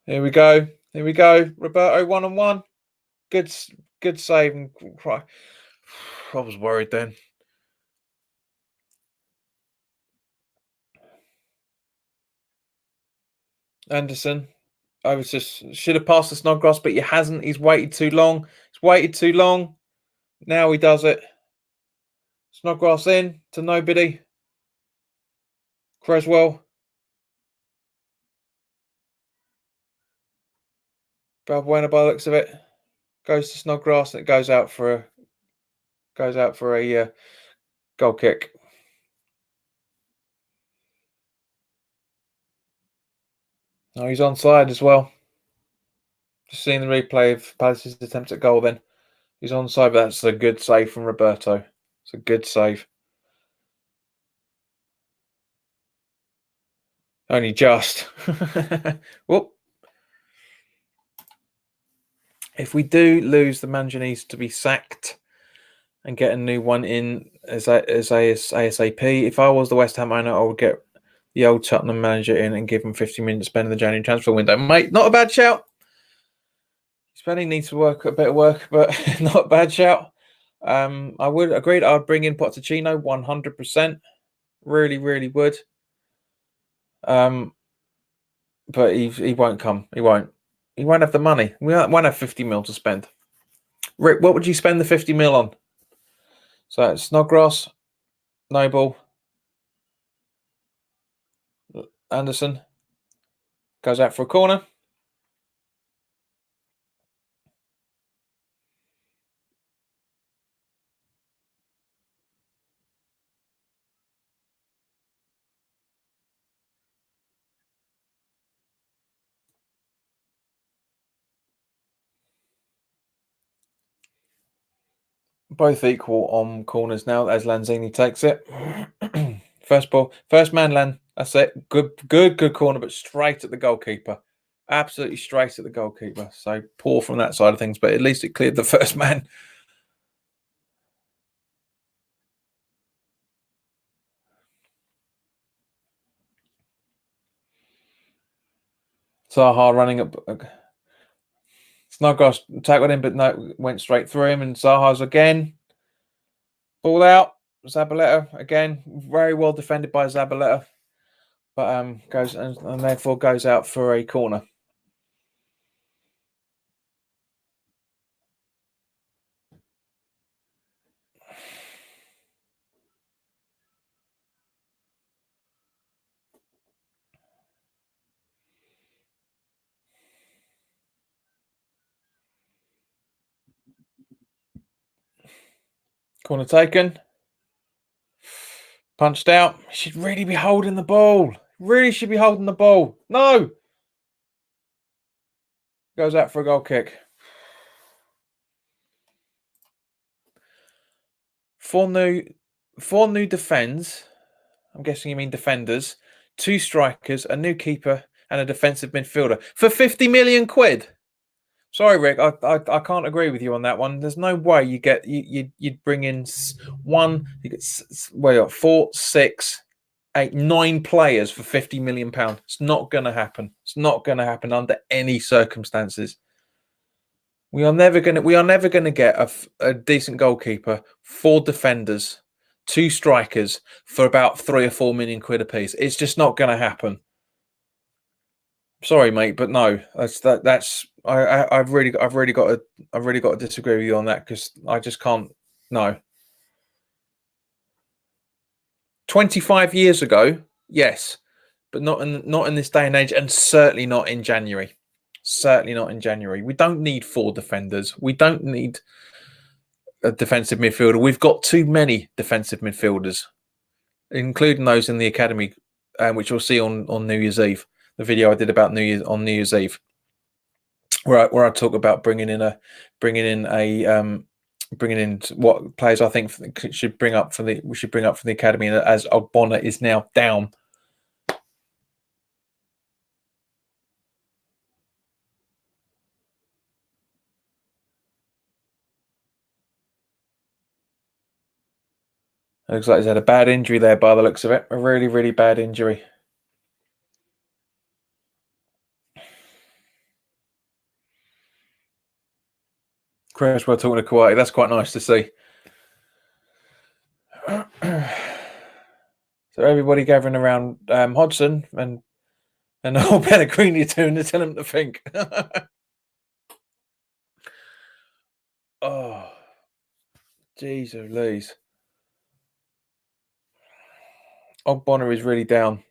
Here we go. Here we go. Roberto 1-on-1. Good save. And I was worried then. Anderson. I was just should have passed the Snodgrass, but he hasn't. He's waited too long. He's waited too long. Now he does it. Snodgrass in to nobody. Creswell. Balbuena by the looks of it. Goes to Snodgrass and it goes out for a goal kick. Oh, he's onside as well. Just seeing the replay of Palace's attempt at goal. Then he's onside, but that's a good save from Roberto. It's a good save. Only just. Whoop. If we do lose, the manager needs to be sacked and get a new one in as ASAP. If I was the West Ham owner, I would get the old Tottenham manager in and give him 50 million to spend in the January transfer window. Mate, not a bad shout. Spending needs to work a bit of work, but not a bad shout. I would agree. I'd bring in Pochettino 100%. Really, really would. But he won't come. He won't. He won't have the money. We won't have 50 mil to spend. Rick, what would you spend the 50 mil on? So it's Snodgrass, Noble, Anderson goes out for a corner. Both equal on corners now as Lanzini takes it. First ball, first man, Lan. That's it. Good corner, but straight at the goalkeeper. Absolutely straight at the goalkeeper. So poor from that side of things, but at least it cleared the first man. Zaha running up. Snodgrass tackled him, but no, went straight through him. And Zaha's again. Ball out. Zabaleta again. Very well defended by Zabaleta. But goes and therefore goes out for a corner. Corner taken. Punched out. Should really be holding the ball. Really should be holding the ball. No. Goes out for a goal kick. Four new defends. I'm guessing you mean defenders. 2 strikers, a new keeper, and a defensive midfielder for 50 million quid. Sorry, Rick, I can't agree with you on that one. There's no way you'd bring in one. You get 4, 6, 8, 9 players for 50 million pounds. It's not going to happen. It's not going to happen under any circumstances. We are never going to get a decent goalkeeper, 4 defenders, 2 strikers for about 3 or 4 million quid a piece. It's just not going to happen. Sorry, mate, but no. I've really got to disagree with you on that because I just can't. No. 25 years ago, yes, but not in this day and age, and certainly not in January. Certainly not in January. We don't need 4 defenders. We don't need a defensive midfielder. We've got too many defensive midfielders, including those in the academy, which you'll see on New Year's Eve. The video I did about New Year's Eve, where I talk about bringing in what players I think we should bring up for the academy, as Ogbonna is now down. It looks like he's had a bad injury there by the looks of it. A really, really bad injury. Cresswell talking to Kawhi. That's quite nice to see. So everybody gathering around Hodgson and old Pellegrini doing to tell him to think. Oh, jeez, Louise. Ogbonna is really down.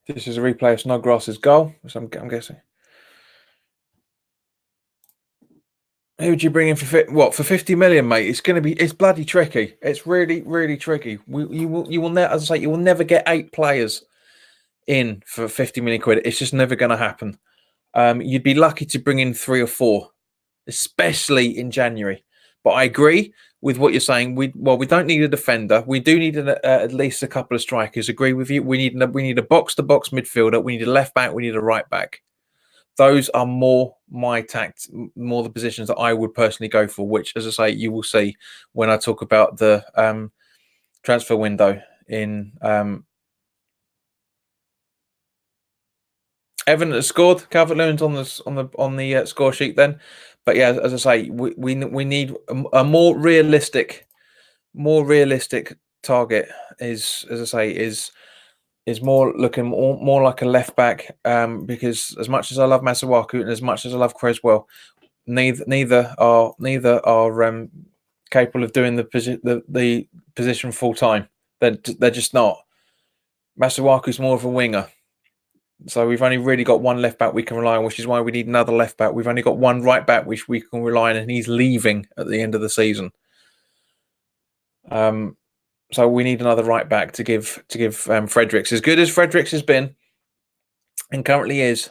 This is a replay of Snodgrass's goal, which I'm guessing. Who would you bring in for 50 million, mate? It's bloody tricky. It's really, really tricky. You will never, as I say, you will never get 8 players in for 50 million quid. It's just never going to happen. You'd be lucky to bring in 3 or 4, especially in January. But I agree with what you're saying. We don't need a defender. We do need at least a couple of strikers. Agree with you. We need a box-to-box midfielder. We need a left back. We need a right back. Those are more the positions that I would personally go for, which, as I say, you will see when I talk about the transfer window in Everton has scored. Calvert-Lewin's on the score sheet then, but yeah, as I say, we need a more realistic target. Is, as I say, is more looking more like a left back. Because as much as I love Masuaku and as much as I love Creswell, neither are capable of doing the position full time. They're just not. Masuaku's more of a winger. So we've only really got one left back we can rely on, which is why we need another left back. We've only got one right back which we can rely on, and he's leaving at the end of the season. So we need another right back to give Fredericks. As good as Fredericks has been and currently is,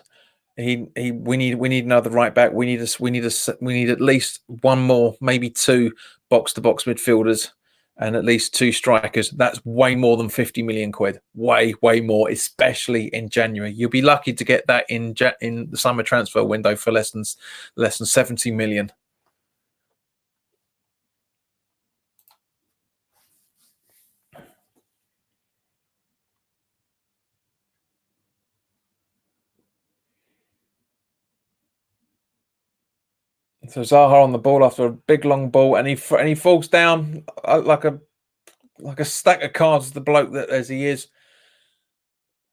we need another right back. We need at least one more, maybe 2 box-to-box midfielders, and at least 2 strikers. That's way more than 50 million quid. Way more, especially in January. You'll be lucky to get that in the summer transfer window for less than 70 million. So Zaha on the ball after a big long ball, and he falls down like a stack of cards. The bloke that as he is,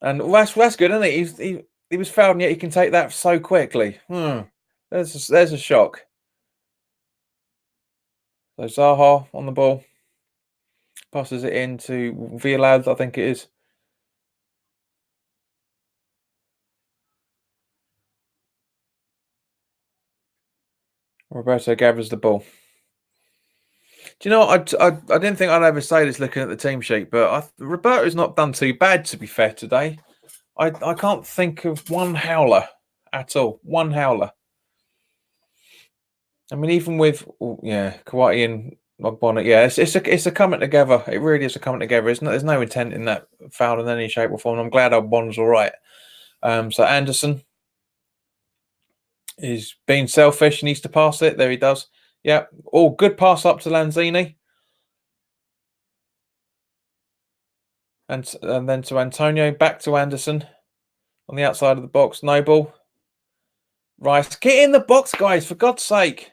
and that's good, isn't it? He was fouled, and yet he can take that so quickly. There's a shock. So Zaha on the ball, passes it in to Villalad, I think it is. Roberto gathers the ball. Do you know what? I didn't think I'd ever say this looking at the team sheet, but Roberto's not done too bad, to be fair, today. I can't think of one howler at all. One howler. I mean, even with Kawhi and Bonnet, it's a coming together. It really is a coming together. There's no intent in that foul in any shape or form. I'm glad Bon's all right. So Anderson is being selfish. He needs to pass it. There he does. Yeah. Oh, good pass up to Lanzini. And then to Antonio. Back to Anderson. On the outside of the box. Noble. Rice. Get in the box, guys, for God's sake.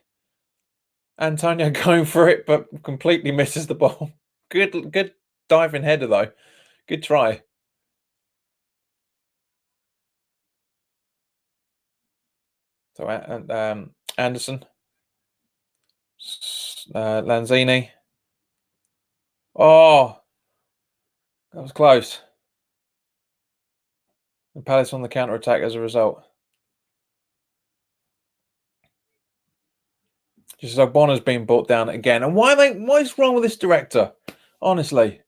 Antonio going for it, but completely misses the ball. Good diving header, though. Good try. So Anderson. Lanzini. Oh, that was close. And Palace on the counter-attack as a result. Just as Bonner's been brought down again. And what is wrong with this director? Honestly.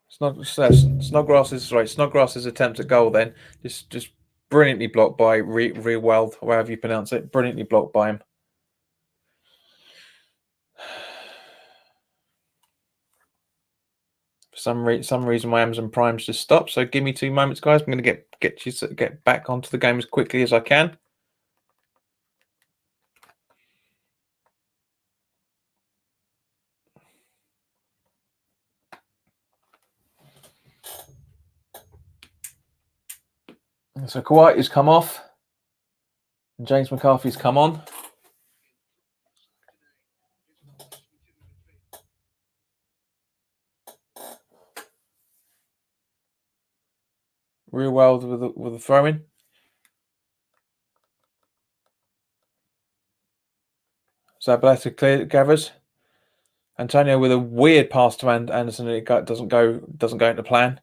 Snodgrass's attempt at goal then. Just brilliantly blocked by Rewald, or however you pronounce it. Brilliantly blocked by him. For some reason, my Amazon Prime's just stopped. So give me 2 moments, guys. I'm going to get back onto the game as quickly as I can. So Kawhi has come off, and James McCarthy's come on. Real well with the throw in. Zabaleta gathers. Antonio with a weird pass to Anderson, and it doesn't go into plan.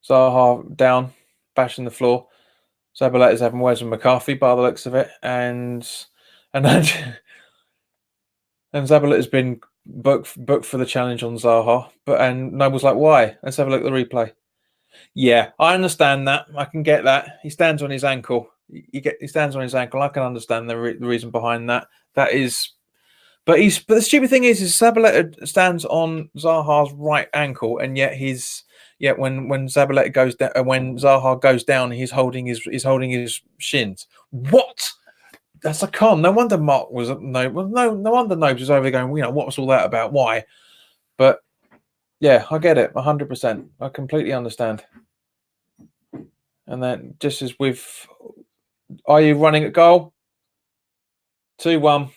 Zaha down, bashing the floor. Zabaleta's having words with McCarthy by the looks of it, and then and Zabaleta's been booked for the challenge on Zaha, and Noble's like, why? Let's have a look at the replay. Yeah, I understand that. I can get that. He stands on his ankle. He stands on his ankle. I can understand the reason behind that. That is, but the stupid thing is Zabaleta stands on Zaha's right ankle, and yet when Zabaleta goes down, when Zaha goes down, he's holding his shins. What? That's a con. No wonder Mark was no wonder Nobes was over going. What was all that about? Why? But yeah, I get it 100%. I completely understand. And then just as with, are you running at goal? 2-1.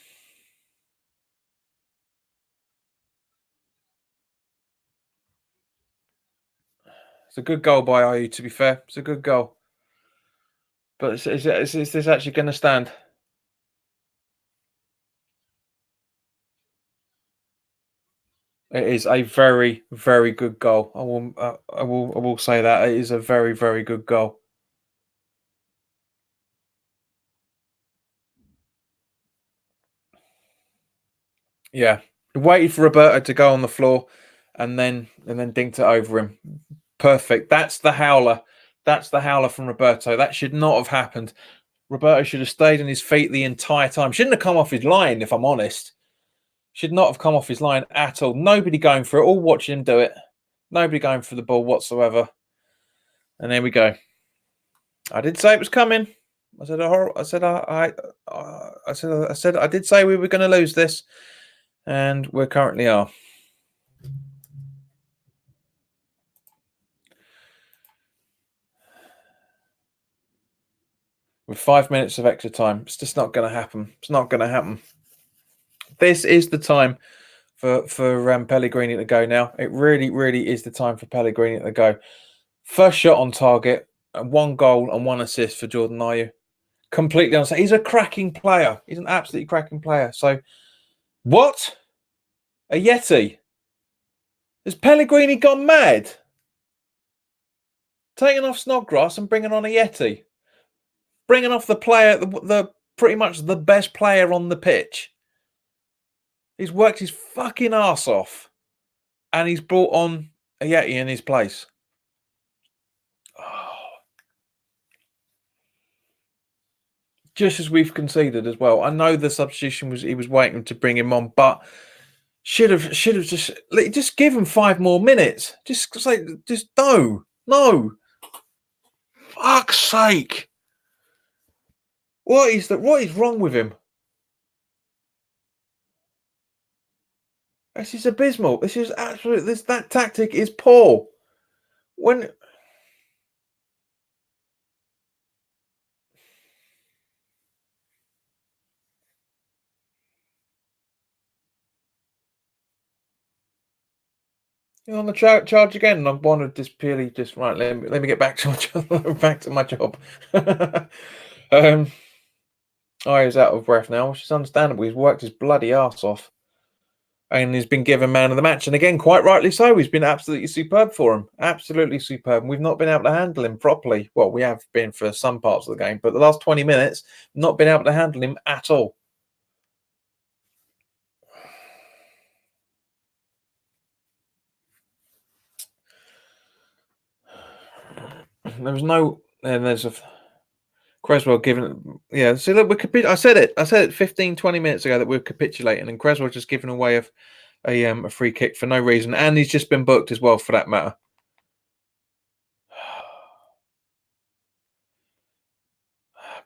It's a good goal by IU, to be fair. It's a good goal. But is this actually going to stand? It is a very, very good goal. I will say that it is a very, very good goal. Yeah, he waited for Roberto to go on the floor, and then dinked it over him. Perfect. That's the howler. That's the howler from Roberto. That should not have happened. Roberto should have stayed on his feet the entire time. Shouldn't have come off his line, if I'm honest. Should not have come off his line at all. Nobody going for it. All watching him do it. Nobody going for the ball whatsoever. And there we go. I did say it was coming. I said I did say we were going to lose this, and we currently are. With 5 minutes of extra time, it's just not going to happen. It's not going to happen. This is the time for Pellegrini to go now. It really, really is the time for Pellegrini to go. First shot on target, and 1 goal and 1 assist for Jordan Ayew. Completely honest. He's a cracking player. He's an absolutely cracking player. So, what? A Yeti? Has Pellegrini gone mad? Taking off Snodgrass and bringing on a Yeti? Bringing off the player, the pretty much the best player on the pitch. He's worked his fucking ass off, and he's brought on a Yeti in his place. Oh. Just as we've conceded as well. I know the substitution he was waiting to bring him on, but should have just give him 5 more minutes. Just no. Fuck's sake. What is wrong with him? This is abysmal. This is that tactic is poor. When you're on the charge again, and I wanted just purely just right. Let me get back to my job. Back to my job. He's out of breath now, which is understandable. He's worked his bloody ass off, and he's been given man of the match, and again, quite rightly so. He's been absolutely superb for him, absolutely superb. And we've not been able to handle him properly. Well, we have been for some parts of the game, but the last 20 minutes, not been able to handle him at all. There was no, and there's a Creswell giving, yeah. See, look, I said it 15, 20 minutes ago that we're capitulating, and Creswell just giving away a free kick for no reason, and he's just been booked as well for that matter.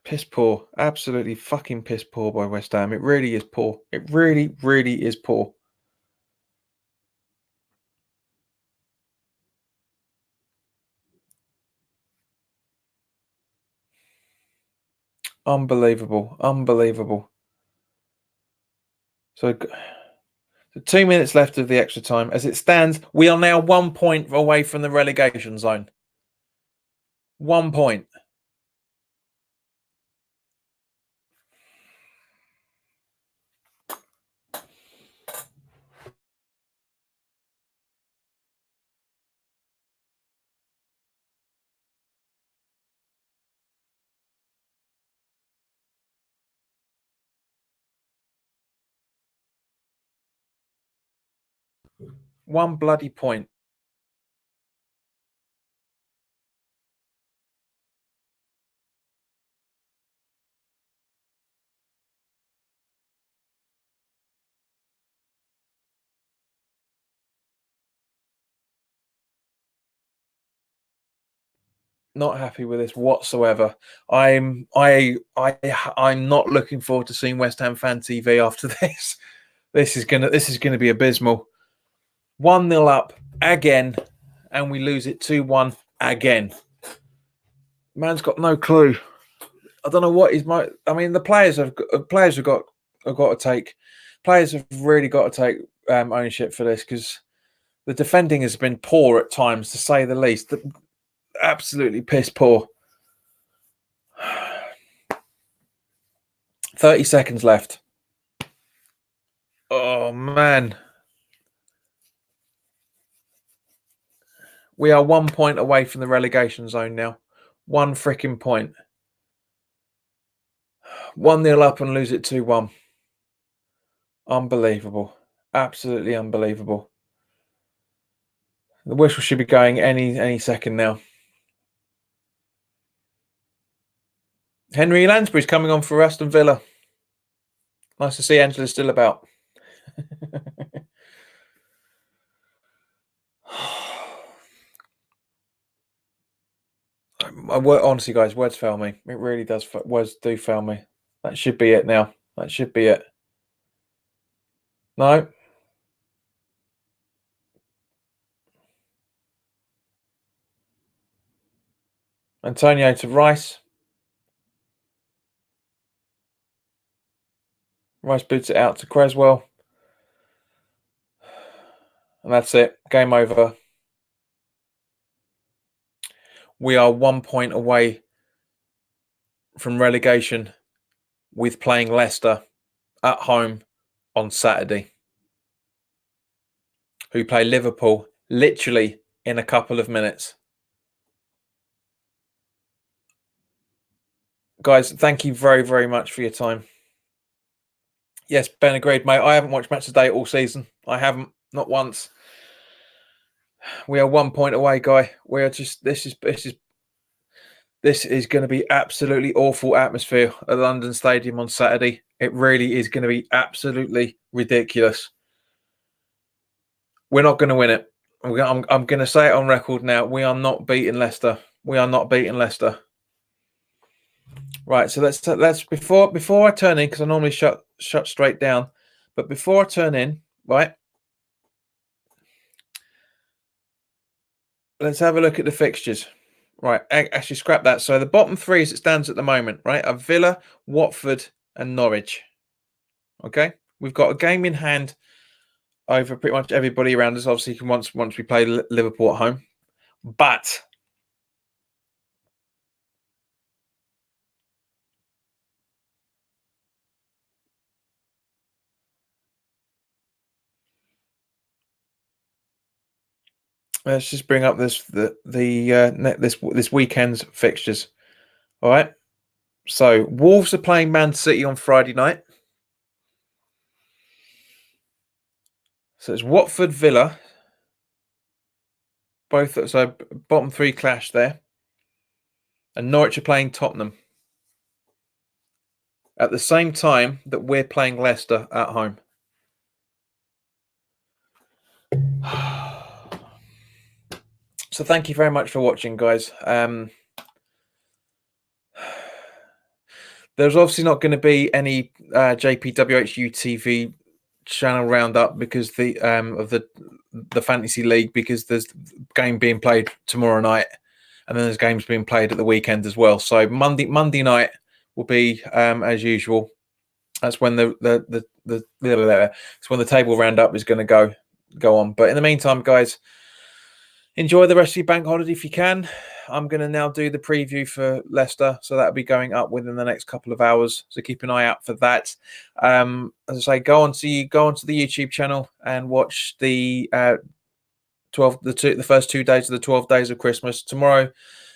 Piss poor, absolutely fucking piss poor by West Ham. It really is poor. It really, really is poor. Unbelievable. So 2 minutes left of the extra time. As it stands, we are now 1 point away from the relegation zone. 1 point. 1 bloody point. Not happy with this whatsoever. I'm not looking forward to seeing West Ham Fan TV after this. This is gonna be abysmal. 1-0 up again, and we lose it 2-1 again. Man's got no clue. I don't know what is my. I mean, the players have got to take. Players have really got to take ownership for this, because the defending has been poor at times, to say the least. Absolutely piss poor. 30 seconds left. Oh man, we are 1 point away from the relegation zone now. 1 freaking point. 1-0 up and lose it 2-1. Unbelievable. Absolutely unbelievable. The whistle should be going any second now. Henry Lansbury's coming on for Aston Villa. Nice to see Angela's still about. Honestly, guys, words fail me. It really does. Words do fail me. That should be it now. That should be it. No. Antonio to Rice. Rice boots it out to Creswell. And that's it. Game over. We are 1 point away from relegation, with playing Leicester at home on Saturday, who play Liverpool literally in a couple of minutes. Guys, thank you very, very much for your time. Yes, Ben agreed, mate. I haven't watched Match of the Day all season. I haven't, not once. We are 1 point away, Guy. We are just this is going to be absolutely awful atmosphere at London Stadium on Saturday. It really is going to be absolutely ridiculous. We're not going to win it. I'm going to say it on record now. We are not beating Leicester. We are not beating Leicester. Right, so let's before I turn in, because I normally shut straight down, but before I turn in, right, let's have a look at the fixtures. Right, actually scrap that. So the bottom three as it stands at the moment, right, are Villa, Watford, and Norwich. Okay, we've got a game in hand over pretty much everybody around us. Obviously, once we play Liverpool at home, but let's just bring up this weekend's fixtures. All right. So Wolves are playing Man City on Friday night. So it's Watford, Villa. Both, so bottom three clash there. And Norwich are playing Tottenham at the same time that we're playing Leicester at home. So thank you very much for watching, guys. There's obviously not going to be any JPWHU TV channel roundup because of the fantasy league, because there's game being played tomorrow night, and then there's games being played at the weekend as well. So Monday night will be as usual. That's when it's when the table roundup is going to go on. But in the meantime, guys, enjoy the rest of your bank holiday if you can. I'm going to now do the preview for Leicester, so that'll be going up within the next couple of hours. So keep an eye out for that. As I say, go onto the YouTube channel and watch the first 2 days of the 12 days of Christmas. Tomorrow,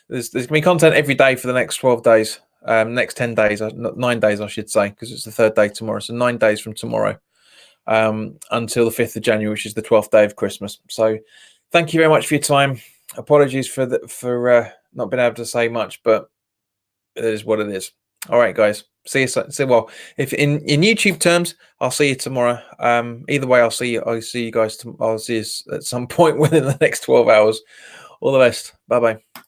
there's going to be content every day for the next 12 days. Next 10 days, 9 days, I should say, because it's the third day tomorrow. So 9 days from tomorrow. until the 5th of January, which is the 12th day of Christmas. So thank you very much for your time. Apologies for not being able to say much, but it is what it is. All right, guys. See you. Well, if in YouTube terms, I'll see you tomorrow. Either way, I'll see you. I'll see you guys. I'll see you at some point within the next 12 hours. All the best. Bye bye.